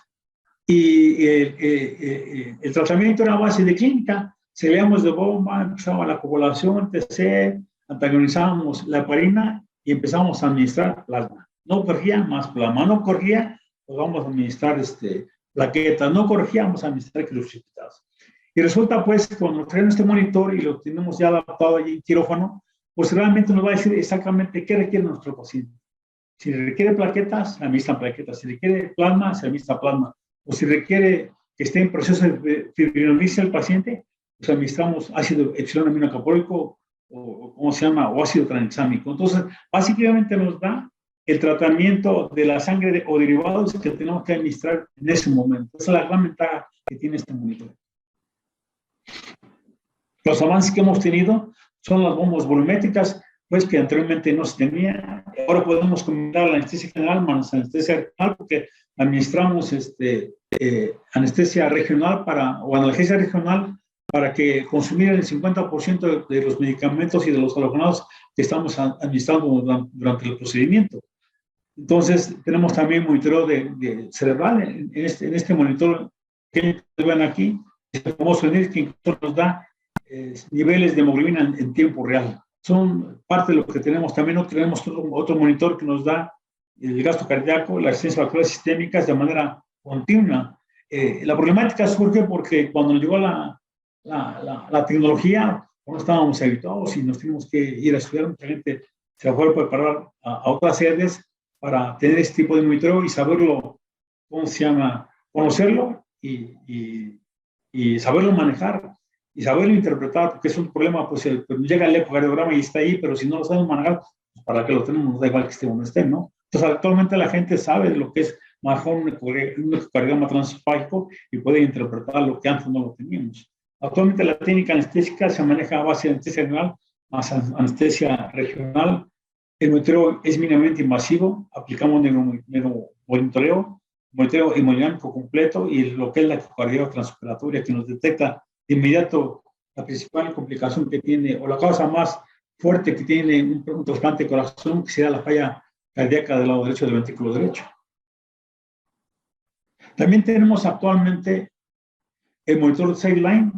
Y el tratamiento era a base de clínica. Salíamos de bomba, empezaba la coagulación, TC, antagonizábamos la heparina y empezamos a administrar plasma. No corría, más plasma. No corría, pues vamos a administrar plaquetas. No corría, vamos a administrar crioprecipitados. Y resulta, pues, cuando traen este monitor y lo tenemos ya adaptado allí en quirófano, pues realmente nos va a decir exactamente qué requiere nuestro paciente. Si requiere plaquetas, se administran plaquetas. Si requiere plasma, se administra plasma. O si requiere que esté en proceso de fibrinolisis el paciente, pues administramos ácido epsilon aminocapólico o ¿cómo se llama? O ácido tranexámico. Entonces, básicamente nos da el tratamiento de la sangre o derivados que tenemos que administrar en ese momento. Esa es la gran ventaja que tiene este monitor. Los avances que hemos tenido son las bombas volumétricas, pues que anteriormente no se tenía. Ahora podemos combinar la anestesia general más anestesia regional, porque administramos anestesia regional o analgesia regional para que consumir el 50% de los medicamentos y de los halogenados que estamos administrando durante el procedimiento. Entonces, tenemos también monitoreo de cerebral en este monitor que ven aquí, el famoso NIR, que incluso nos da niveles de hemoglobina en tiempo real. Son parte de lo que tenemos. También tenemos otro monitor que nos da el gasto cardíaco, las resistencias vasculares sistémicas de manera continua. La problemática surge porque cuando llegó la tecnología, no estábamos habituados y nos tuvimos que ir a estudiar. Mucha gente se fue a preparar a otras sedes para tener este tipo de monitoreo y saberlo, ¿cómo se llama? Conocerlo y saberlo manejar y saberlo interpretar, porque es un problema, pues llega el ecocardiograma y está ahí, pero si no lo sabemos manejar, pues para qué lo tenemos, nos da igual que esté o no esté, ¿no? Entonces, actualmente la gente sabe lo que es manejar un ecocardiograma transesofágico y puede interpretar lo que antes no lo teníamos. Actualmente la técnica anestésica se maneja a base de anestesia general más anestesia regional. El monitoreo es mínimamente invasivo, aplicamos monitoreo hemodinámico completo y lo que es la ecocardiograma transoperatoria, que nos detecta de inmediato la principal complicación que tiene, o la causa más fuerte que tiene un trasplante de corazón, que será la falla cardíaca del lado derecho del ventrículo derecho. También tenemos actualmente el monitor SafeLine,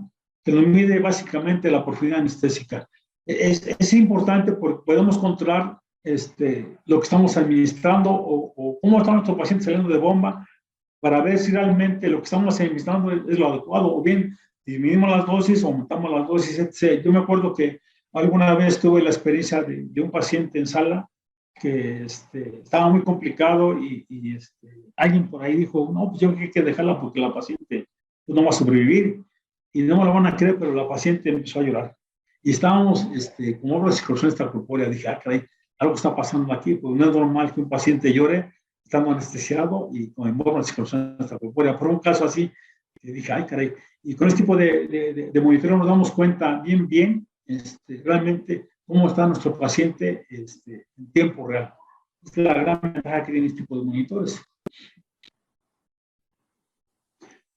que nos mide básicamente la profundidad anestésica. Es importante porque podemos controlar lo que estamos administrando o cómo está nuestro paciente saliendo de bomba para ver si realmente lo que estamos administrando es lo adecuado, o bien disminuimos las dosis, aumentamos las dosis, etc. Yo me acuerdo que alguna vez tuve la experiencia de un paciente en sala que estaba muy complicado y alguien por ahí dijo, no, pues yo creo que hay que dejarla porque la paciente no va a sobrevivir. Y no me lo van a creer, pero la paciente empezó a llorar. Y estábamos con obras de circulación extracorpórea. Dije, caray, algo está pasando aquí, pues no es normal que un paciente llore estando anestesiado y con obras de circulación extracorpórea. Por un caso así, dije, ay, caray. Y con este tipo de monitoreo nos damos cuenta bien, realmente cómo está nuestro paciente en tiempo real. Esta es la gran ventaja que tiene este tipo de monitores.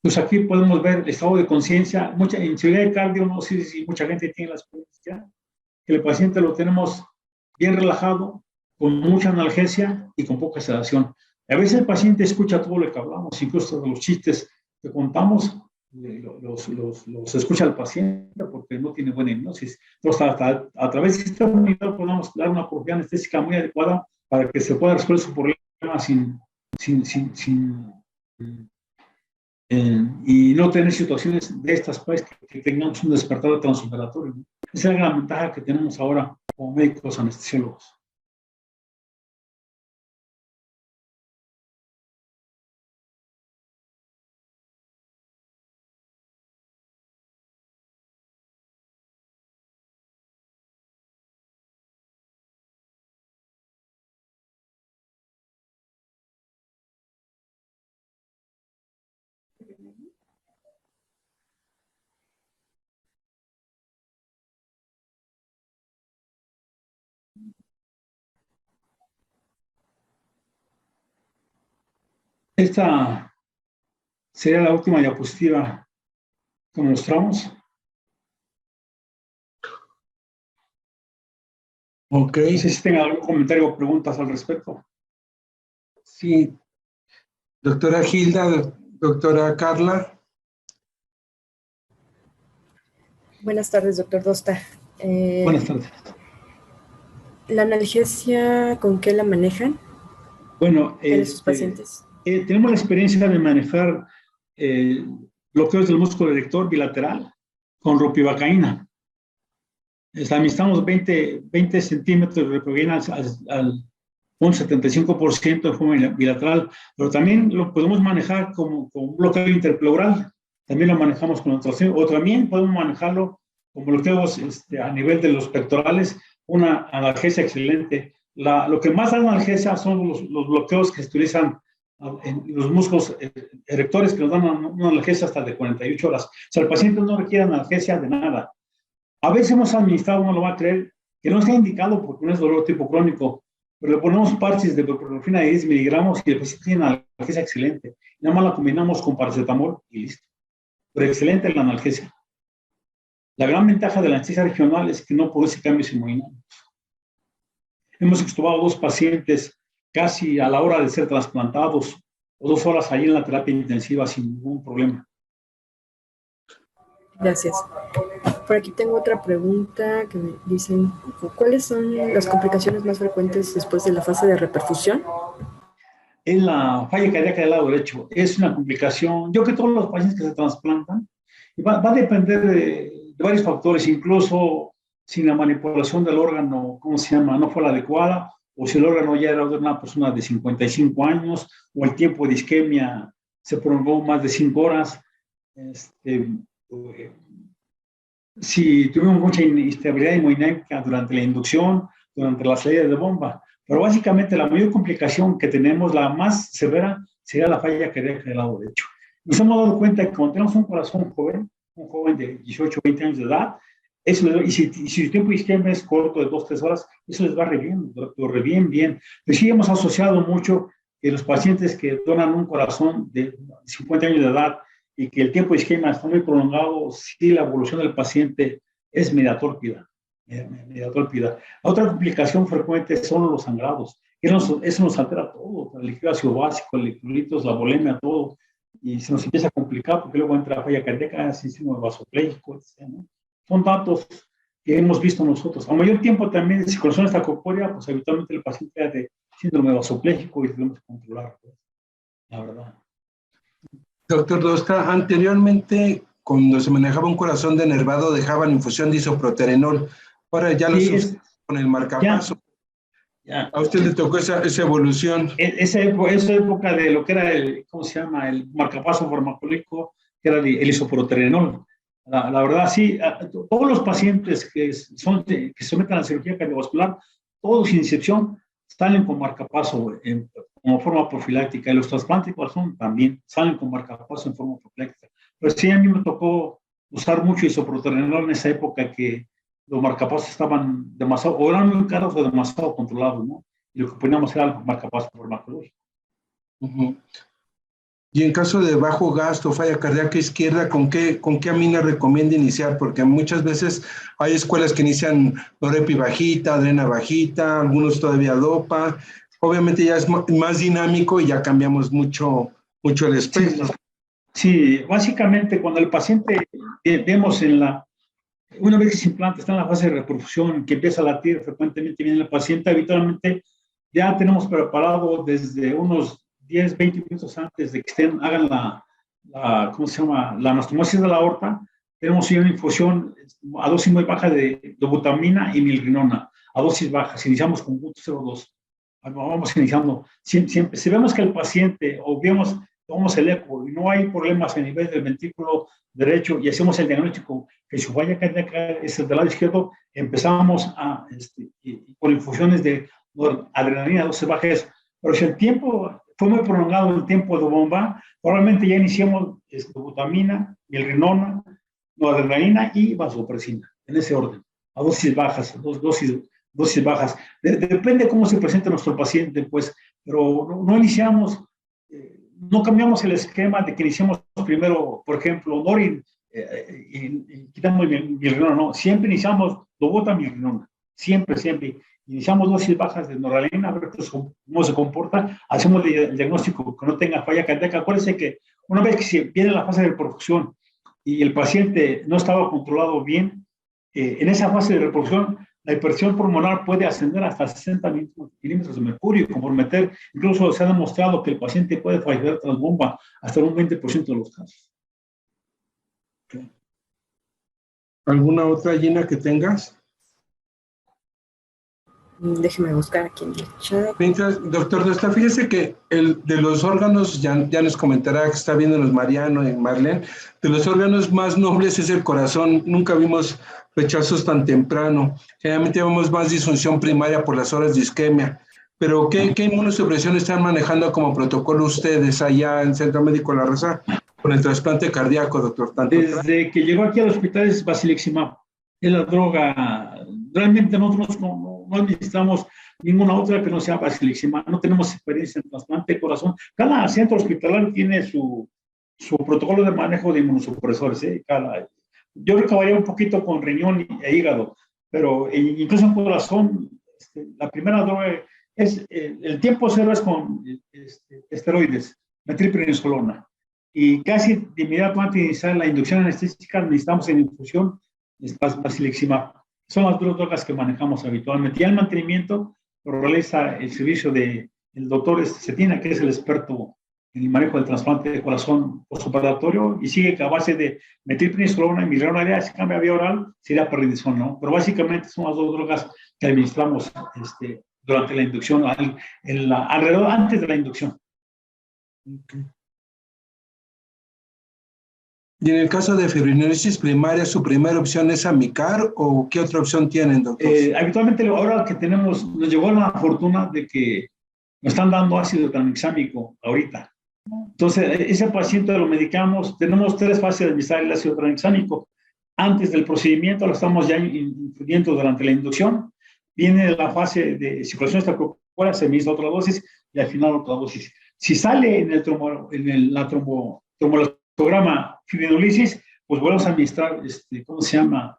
Pues aquí podemos ver el estado de conciencia. En seguridad de cardio, no sé si mucha gente tiene la experiencia, que el paciente lo tenemos bien relajado, con mucha analgesia y con poca sedación. A veces el paciente escucha todo lo que hablamos, incluso de los chistes que contamos, los escucha el paciente porque no tiene buena hipnosis. Entonces, a través de este monitor podemos dar una profundidad anestésica muy adecuada para que se pueda resolver su problema y no tener situaciones de estas, pues, que tengamos un despertar transoperatorio. Esa es la gran ventaja que tenemos ahora como médicos anestesiólogos. Esta sería la última diapositiva que mostramos. Ok. No sé si tenga algún comentario o preguntas al respecto. Sí. Doctora Gilda, doctora Carla. Buenas tardes, doctor Dosta. Buenas tardes. ¿La analgesia con qué la manejan? Bueno, ¿En sus pacientes? Tenemos la experiencia de manejar bloqueos del músculo erector bilateral con ropivacaína. Administramos 20 centímetros de ropivacaína al un 75% de forma bilateral, pero también lo podemos manejar como un bloqueo interpleural. También lo manejamos con o también podemos manejarlo con bloqueos a nivel de los pectorales, una analgesia excelente. Lo que más da analgesia son los bloqueos que se utilizan en los músculos erectores, que nos dan una analgesia hasta de 48 horas. O sea, el paciente no requiere analgesia de nada. A veces hemos administrado, no lo va a creer, que no está indicado porque no es dolor tipo crónico, pero le ponemos parches de buprenorfina de 10 miligramos y el paciente tiene una analgesia excelente. Nada más la combinamos con paracetamol y listo. Pero excelente la analgesia. La gran ventaja de la anestesia regional es que no produce cambios hemodinámicos. Hemos extubado 2 pacientes casi a la hora de ser trasplantados o 2 horas ahí en la terapia intensiva sin ningún problema. Gracias. Por aquí tengo otra pregunta que me dicen, ¿cuáles son las complicaciones más frecuentes después de la fase de reperfusión? En la falla cardíaca del lado derecho es una complicación, yo creo que todos los pacientes que se trasplantan, va a depender de varios factores, incluso si la manipulación del órgano, ¿cómo se llama?, no fue la adecuada, o si el órgano ya era de una persona de 55 años, o el tiempo de isquemia se prolongó más de 5 horas, si tuvimos mucha inestabilidad hemodinámica durante la inducción, durante la salida de bomba. Pero básicamente la mayor complicación que tenemos, la más severa, sería la falla cardíaca del lado derecho. Nos hemos dado cuenta que cuando tenemos un corazón joven, un joven de 18 o 20 años de edad, eso y si el tiempo de isquemia es corto de 2-3 horas, eso les va re bien. Pero sí hemos asociado mucho que los pacientes que donan un corazón de 50 años de edad y que el tiempo de isquemia está muy prolongado, sí la evolución del paciente es media tórpida. Otra complicación frecuente son los sangrados. Eso nos altera todo, el líquido ácido básico, el electrolitos, la volemia, todo. Y se nos empieza a complicar porque luego entra la falla cardíaca, síndrome vasopléjico, etc., ¿no? Son datos que hemos visto nosotros. A mayor tiempo también de circulación extracorpórea, pues habitualmente el paciente de síndrome vasopléjico y tenemos que controlar, pues, la verdad. Doctor Dosta, anteriormente, cuando se manejaba un corazón denervado, dejaban infusión de isoproterenol. Ahora ya lo usan con el marcapaso. Ya. ¿A usted le tocó esa evolución? Esa época de lo que era el marcapaso farmacológico, que era el isoproterenol. La verdad, sí, todos los pacientes que se someten a la cirugía cardiovascular, todos sin excepción, salen con marcapaso como forma profiláctica, y los trasplantes de corazón también salen con marcapaso en forma profiláctica. Pero sí, a mí me tocó usar mucho isoproterenol en esa época que los marcapasos estaban demasiado, o eran muy caros o demasiado controlados, ¿no? Y lo que poníamos era el marcapaso farmacológico. Y en caso de bajo gasto, falla cardíaca izquierda, ¿con qué amina recomienda iniciar? Porque muchas veces hay escuelas que inician norepi bajita, adrena bajita, algunos todavía dopa. Obviamente ya es más dinámico y ya cambiamos mucho el espectro. Sí, básicamente cuando el paciente vemos una vez que se implanta, está en la fase de reperfusión, que empieza a latir frecuentemente, viene el paciente, habitualmente ya tenemos preparado desde unos 10, 20 minutos antes de que hagan la anastomosis de la aorta, tenemos una infusión a dosis muy baja de butamina y milrinona, a dosis bajas. Iniciamos con .02. Vamos iniciando. Siempre, si vemos que el paciente, o tomamos el eco y no hay problemas a nivel del ventrículo derecho y hacemos el diagnóstico que su falla cardíaca es el del lado izquierdo, empezamos con infusiones de adrenalina a dosis bajas. Pero si el tiempo fue muy prolongado, el tiempo de bomba, probablemente ya iniciamos butamina, milrinona, noradrenalina y vasopresina, en ese orden, a dosis bajas, dosis bajas. Depende cómo se presente nuestro paciente, pues, pero no iniciamos no cambiamos el esquema de que iniciamos primero, por ejemplo, Norin y quitamos milrinona, no, siempre iniciamos Dobota milrinona, siempre, siempre. Iniciamos dosis bajas de noradrenalina, a ver cómo se comporta, hacemos el diagnóstico que no tenga falla cardíaca. Acuérdense que una vez que se viene la fase de reproducción y el paciente no estaba controlado bien, en esa fase de reproducción, la hipertensión pulmonar puede ascender hasta 60 milímetros de mercurio y comprometer, incluso se ha demostrado que el paciente puede fallecer tras bomba hasta un 20% de los casos. ¿Alguna otra, Gina, que tengas? Déjeme buscar aquí en el chat. Mientras, doctor Dosta, fíjese que el de los órganos, ya nos comentará que está viéndonos Mariano y Marlene, de los órganos más nobles es el corazón. Nunca vimos rechazos tan temprano. Generalmente vemos más disfunción primaria por las horas de isquemia. Pero ¿qué inmunosupresión están manejando como protocolo ustedes allá en Centro Médico La Raza con el trasplante cardíaco, doctor? Desde que llegó aquí al hospital es Basiliximab. Es la droga. Realmente nosotros no administramos ninguna otra que no sea Basiliximab. No tenemos experiencia en trasplante de corazón. Cada centro hospitalario tiene su protocolo de manejo de inmunosupresores. Yo recabaría un poquito con riñón e hígado, pero incluso en corazón, la primera droga es, el tiempo cero es con esteroides, metilprednisolona. Y casi de inmediato antes de iniciar la inducción anestésica necesitamos en infusión Basiliximab. Son las dos drogas que manejamos habitualmente. Y el mantenimiento lo realiza el servicio del doctor Cetina, que es el experto en el manejo del trasplante de corazón postoperatorio, y sigue que a base de metilprednisolona y milrinona, si cambia vía oral, sería prednisona, ¿no? Pero básicamente son las dos drogas que administramos durante la inducción, alrededor antes de la inducción. Okay. Y en el caso de fibrinolisis primaria, ¿su primera opción es Amicar o qué otra opción tienen, doctor? Habitualmente ahora que tenemos, nos llegó la fortuna de que nos están dando ácido tranexámico ahorita. Entonces, ese paciente lo medicamos, tenemos 3 fases de administrar el ácido tranexámico. Antes del procedimiento lo estamos ya influyendo durante la inducción. Viene la fase de circulación extracorpórea, se administra otra dosis y al final otra dosis. Si sale en el trombograma fibrinolisis, pues volvemos a administrar, ¿cómo se llama?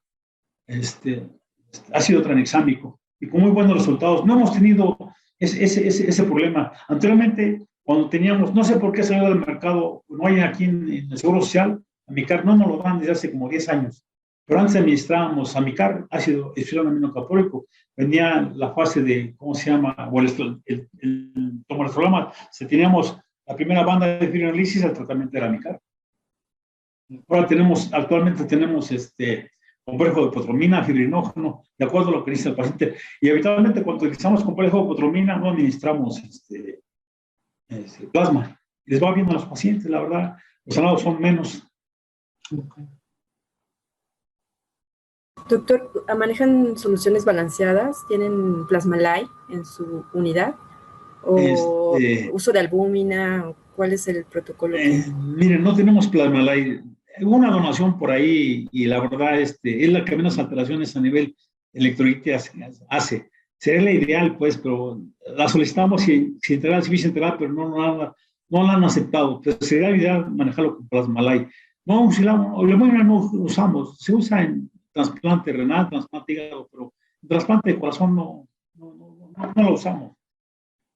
Ácido tranexámico. Y con muy buenos resultados. No hemos tenido ese problema. Anteriormente, cuando teníamos, no sé por qué salió del mercado, no hay aquí en el Seguro Social, Amicar no nos lo dan desde hace como 10 años. Pero antes administrábamos Amicar, ácido epsilon-aminocaprólico. Venía la fase de, ¿cómo se llama? O el tomorelstrolama. Teníamos la primera banda de fibrinolisis, el tratamiento era Amicar. Ahora actualmente tenemos complejo de potromina, fibrinógeno, de acuerdo a lo que dice el paciente. Y habitualmente cuando utilizamos complejo de potromina no administramos plasma. Les va bien a los pacientes, la verdad, los sanados son menos. Okay. Doctor, ¿manejan soluciones balanceadas? ¿Tienen Plasmalay en su unidad? ¿O uso de albúmina? ¿Cuál es el protocolo? Miren, no tenemos Plasmalay. Hubo una donación por ahí y la verdad es la que menos alteraciones a nivel electrolítica hace. Sería la ideal, pues, pero la solicitamos si integral, si bicenteral, pero no la han aceptado. Pero sería la ideal manejarlo con Plasmalay. No usamos, se usa en trasplante renal, trasplante hígado, pero en trasplante de corazón no lo usamos.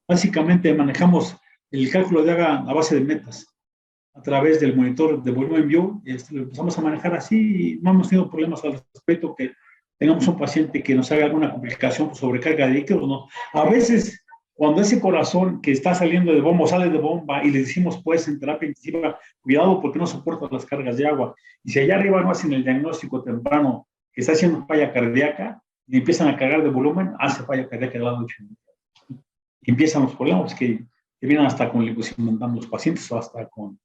Básicamente manejamos el cálculo de Haga a base de metas a través del monitor de volumen view, lo empezamos a manejar así y no hemos tenido problemas al respecto que tengamos un paciente que nos haga alguna complicación por sobrecarga de líquidos, no. A veces, cuando ese corazón que está saliendo de bomba sale de bomba y le decimos pues en terapia intensiva, cuidado porque no soporta las cargas de agua, y si allá arriba no hacen el diagnóstico temprano que está haciendo falla cardíaca y empiezan a cargar de volumen, hace falla cardíaca del lado derecho. Y empiezan los problemas que vienen hasta con leucosimandando los pacientes o hasta con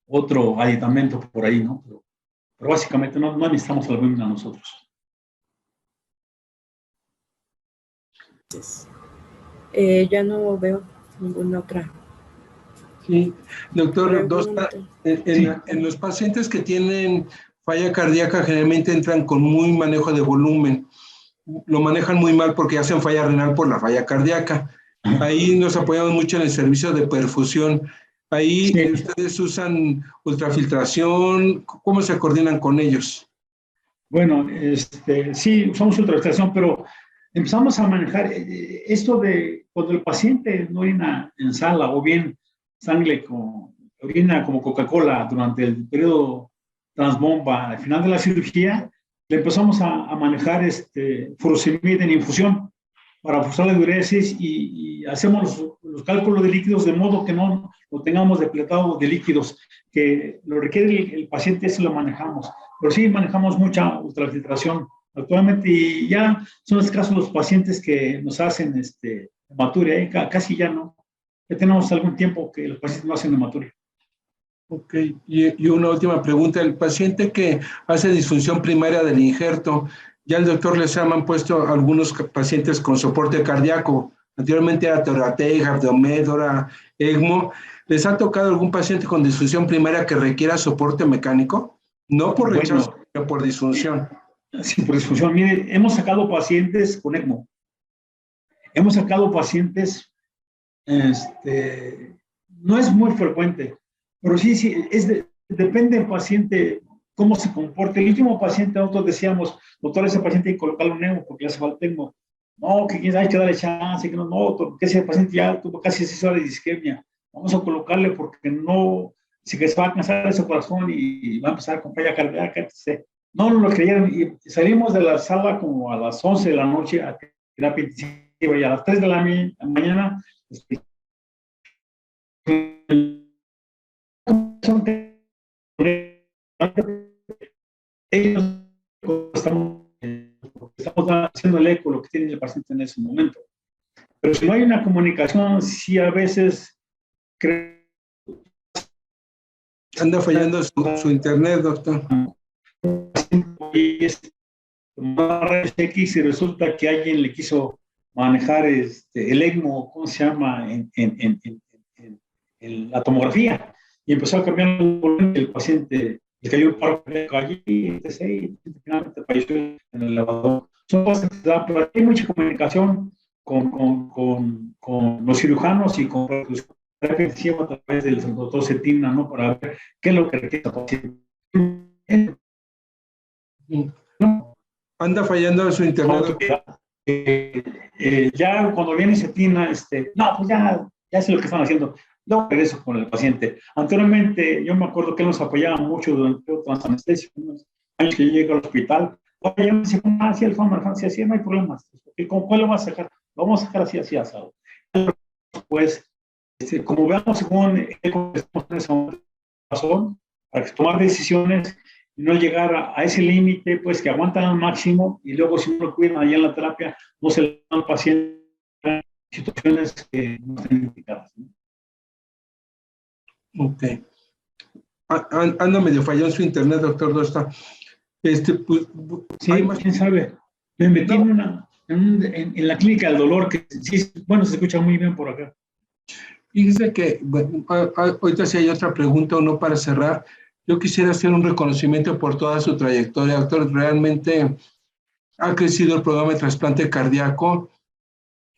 otro aditamento por ahí, ¿no? Pero básicamente no necesitamos albúmina nosotros. Ya no veo ninguna otra. Sí, doctor Dosta, en los pacientes que tienen falla cardíaca generalmente entran con muy manejo de volumen. Lo manejan muy mal porque hacen falla renal por la falla cardíaca. Ahí nos apoyamos mucho en el servicio de perfusión. Ahí Sí. ustedes usan ultrafiltración, ¿cómo se coordinan con ellos? Bueno, sí, usamos ultrafiltración, pero empezamos a manejar esto de cuando el paciente no orina en sala o bien orina como Coca-Cola durante el periodo transbomba al final de la cirugía, le empezamos a manejar furosemide en infusión para forzar la diuresis y hacemos los cálculos de líquidos de modo que no lo tengamos depletado de líquidos, que lo requiere el paciente, eso lo manejamos. Pero sí manejamos mucha ultrafiltración actualmente y ya son escasos los pacientes que nos hacen hematuria, casi ya no. Ya tenemos algún tiempo que los pacientes no hacen hematuria. Ok, y una última pregunta. El paciente que hace disfunción primaria del injerto, ya el doctor les han puesto algunos pacientes con soporte cardíaco. Anteriormente era Toratec, Abdomed, ahora ECMO. ¿Les ha tocado algún paciente con disfunción primaria que requiera soporte mecánico? No por rechazo, bueno, sino por disfunción. Sí, por disfunción. Mire, hemos sacado pacientes con ECMO. Hemos sacado pacientes, no es muy frecuente, pero sí, depende del paciente, cómo se comporte. El último paciente, nosotros decíamos, doctor, ese paciente hay que colocarle un ECMO porque le hace falta ECMO. No, que hay que darle chance, que no, doctor, que ese paciente ya tuvo casi 6 horas de isquemia. Vamos a colocarle porque no, si que se va a cansar de su corazón y va a empezar con falla cardíaca, etc. No lo creyeron y salimos de la sala como a las 11 de la noche a terapia intensiva y a las 3 de la mañana ellos estamos haciendo el eco lo que tiene el paciente en ese momento. Pero si no hay una comunicación, sí a veces anda fallando su internet, doctor. X y resulta que alguien le quiso manejar el ECMO, ¿cómo se llama? En la tomografía, y empezó a cambiar el paciente, le cayó un paro allí, y finalmente falleció en el elevador. Son cosas que se dan, pero hay mucha comunicación con los cirujanos y con los a través del doctor Cetina, ¿no? Para ver qué es lo que requiere el paciente. ¿No? Anda fallando su internet. Ya cuando viene Cetina, no, pues ya sé lo que están haciendo. Luego regreso con el paciente. Anteriormente, yo me acuerdo que él nos apoyaba mucho durante los anestesios, unos años que yo llegué al hospital. Oye, me dice, ¿cómo hacía el fondo? Así, no hay problemas. ¿Con cuál lo vas a sacar? Lo vamos a sacar así, asado. Pues, como veamos, según estamos en esa razón, para tomar decisiones y no llegar a ese límite, pues que aguantan al máximo y luego si no lo cuidan allá en la terapia, no se le dan al paciente en situaciones que no están indicadas, ¿no? Ok. Anda medio falló en su internet, doctor Dosta. Pues, sí, quién sabe. Me metí en la clínica del dolor, que sí, bueno, se escucha muy bien por acá. Fíjese que, bueno, ahorita si hay otra pregunta o no para cerrar, yo quisiera hacer un reconocimiento por toda su trayectoria, doctor. Realmente ha crecido el programa de trasplante cardíaco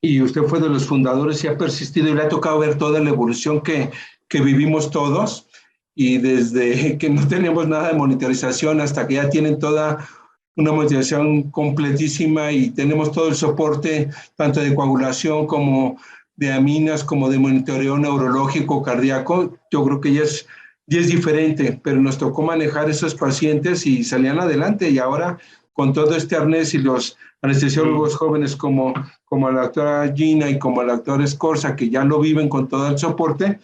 y usted fue de los fundadores y ha persistido y le ha tocado ver toda la evolución que vivimos todos, y desde que no teníamos nada de monitorización hasta que ya tienen toda una monitorización completísima y tenemos todo el soporte tanto de coagulación como de aminas, como de monitoreo neurológico, cardíaco. Yo creo que ya es diferente, pero nos tocó manejar esos pacientes y salían adelante, y ahora con todo este arnés y los anestesiólogos jóvenes como la doctora Gina y como la doctora Escorza, que ya lo viven con todo el soporte,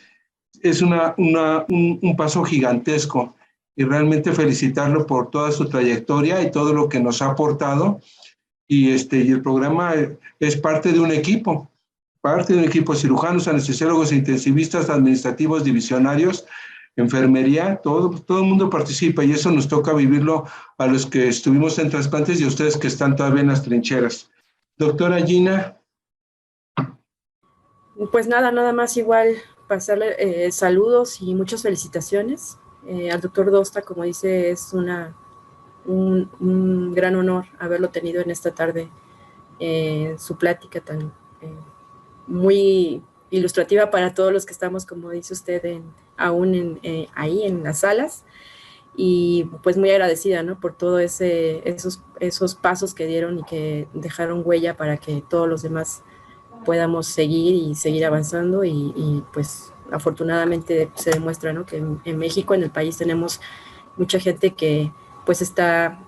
es un paso gigantesco, y realmente felicitarlo por toda su trayectoria y todo lo que nos ha aportado, y el programa es parte de un equipo de cirujanos, anestesiólogos, intensivistas, administrativos, divisionarios, enfermería, todo el mundo participa, y eso nos toca vivirlo a los que estuvimos en trasplantes y a ustedes que están todavía en las trincheras. Doctora Gina. Pues nada más igual pasarle saludos y muchas felicitaciones. Al doctor Dosta, como dice, es un gran honor haberlo tenido en esta tarde, su plática tan muy ilustrativa para todos los que estamos, como dice usted, aún ahí en las salas. Y pues muy agradecida, ¿no? Por todos esos pasos que dieron y que dejaron huella para que todos los demás podamos seguir avanzando y pues afortunadamente se demuestra, ¿no? Que en México, en el país, tenemos mucha gente que pues está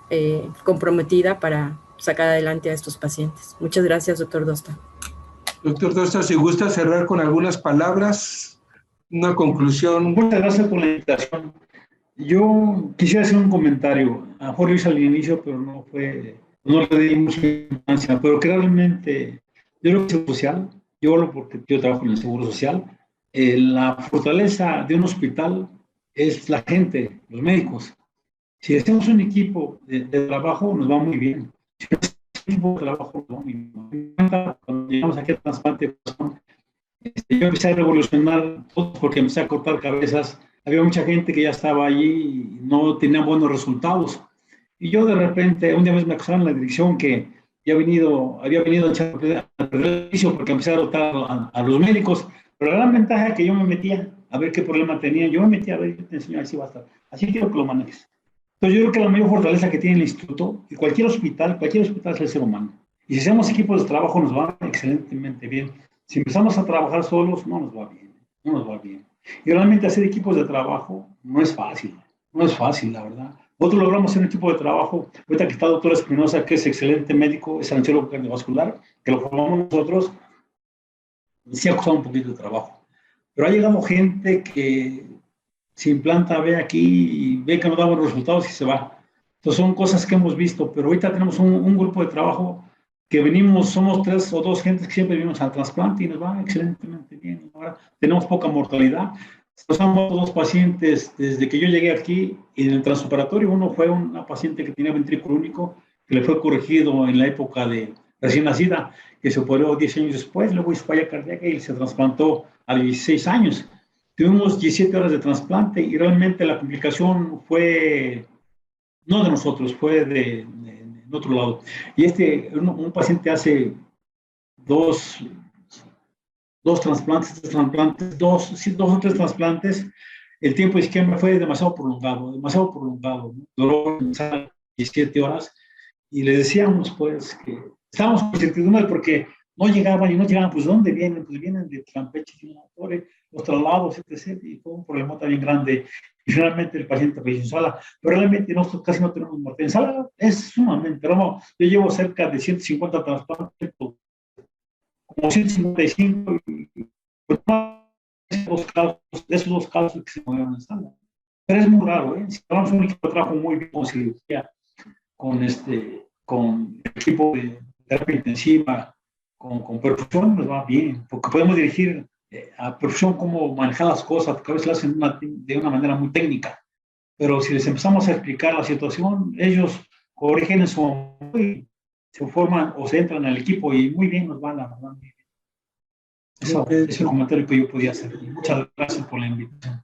comprometida para sacar adelante a estos pacientes. Muchas gracias, doctor Dosta. Doctor Dosta, si gusta cerrar con algunas palabras, una conclusión. Muchas gracias por la invitación. Yo quisiera hacer un comentario. A lo mejor lo hice al inicio, pero no le di mucha importancia, pero que realmente yo creo que es social. Yo hablo porque yo trabajo en el Seguro Social. La fortaleza de un hospital es la gente, los médicos. Si hacemos un equipo de trabajo, nos va muy bien. Si hacemos un equipo de trabajo, nos va muy bien. Cuando llegamos aquí al trasplante, yo empecé a revolucionar todo porque empecé a cortar cabezas. Había mucha gente que ya estaba allí y no tenía buenos resultados. Y yo de repente, un día me acusaron en la dirección que había venido a echar a perder el servicio porque empecé a rotar a los médicos. Pero la gran ventaja es que yo me metía a ver qué problema tenían. Yo me metía a ver, yo te enseño, así va a estar. Así quiero que lo manejes. Entonces yo creo que la mayor fortaleza que tiene el instituto, y cualquier hospital es el ser humano. Y si hacemos equipos de trabajo nos va excelentemente bien. Si empezamos a trabajar solos, no nos va bien. No nos va bien. Y realmente hacer equipos de trabajo no es fácil, la verdad. Nosotros logramos hacer un equipo de trabajo, ahorita que está el doctor Espinosa, que es excelente médico, es angiólogo cardiovascular, que lo formamos nosotros, sí ha costado un poquito de trabajo. Pero ha llegado gente que se implanta, ve aquí y ve que no da buenos resultados y se va. Entonces son cosas que hemos visto, pero ahorita tenemos un grupo de trabajo que somos 3 o 2 gentes que siempre venimos al trasplante y nos va excelentemente bien. Ahora tenemos poca mortalidad. Estamos 2 pacientes desde que yo llegué aquí y en el transoperatorio. Uno fue una paciente que tenía ventrículo único, que le fue corregido en la época de recién nacida, que se operó 10 años después, luego hizo falla cardíaca y se trasplantó a 16 años. Tuvimos 17 horas de trasplante y realmente la complicación fue, no de nosotros, fue de otro lado. Y un paciente hace dos trasplantes, 2 o 3 trasplantes, el tiempo de isquemia fue demasiado prolongado, ¿no? Duró 17 horas y le decíamos pues que estábamos con incertidumbre porque no llegaban, pues ¿dónde vienen? Pues vienen de Campeche, los traslados, etc. Y fue un problema también grande. Y finalmente el paciente falleció en sala. Pero realmente nosotros casi no tenemos muerte en sala. Es sumamente raro. Yo llevo cerca de 150 trasplantes, como 155, pues, de esos 2 casos que se movieron en sala. Pero es muy raro, ¿eh? Si hablamos de un equipo de trabajo muy bien con cirugía, con equipo de terapia intensiva, con perfusión, nos va bien, porque podemos dirigir a perfusión cómo manejar las cosas, porque a veces lo hacen de una manera muy técnica. Pero si les empezamos a explicar la situación, ellos corrigen en su momento y se forman o se entran al equipo y muy bien nos va, la verdad. Eso es el comentario que yo podía hacer. Muchas gracias por la invitación.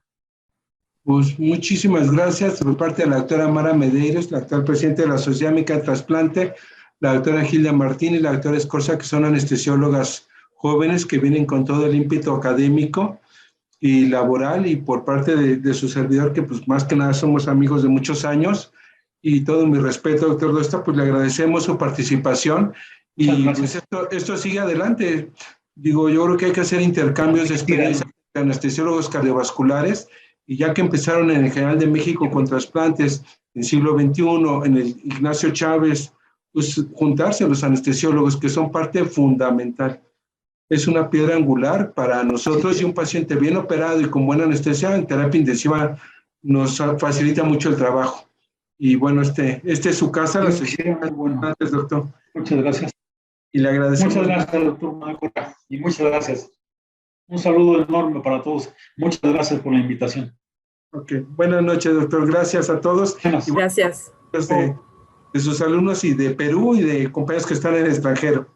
Pues muchísimas gracias por parte de la doctora Mara Medeiros, la actual presidenta de la Sociedad Mexicana de Trasplante, la doctora Gilda Martín y la doctora Escorza, que son anestesiólogas jóvenes que vienen con todo el ímpetu académico y laboral, y por parte de su servidor, que pues más que nada somos amigos de muchos años, y todo mi respeto, doctor Dosta, pues le agradecemos su participación y pues esto sigue adelante. Digo, yo creo que hay que hacer intercambios de experiencias de anestesiólogos cardiovasculares, y ya que empezaron en el General de México con trasplantes en el siglo XXI, en el Ignacio Chávez, pues juntarse a los anestesiólogos, que son parte fundamental. Es una piedra angular para nosotros, y un paciente bien operado y con buena anestesia en terapia intensiva nos facilita mucho el trabajo. Y bueno, este es su casa. Gracias, doctor. Muchas gracias. Y le agradecemos. Muchas gracias, doctor Mácora, y muchas gracias. Un saludo enorme para todos. Muchas gracias por la invitación. Ok, buenas noches, doctor. Gracias a todos. Gracias. De sus alumnos y de Perú y de compañeros que están en el extranjero.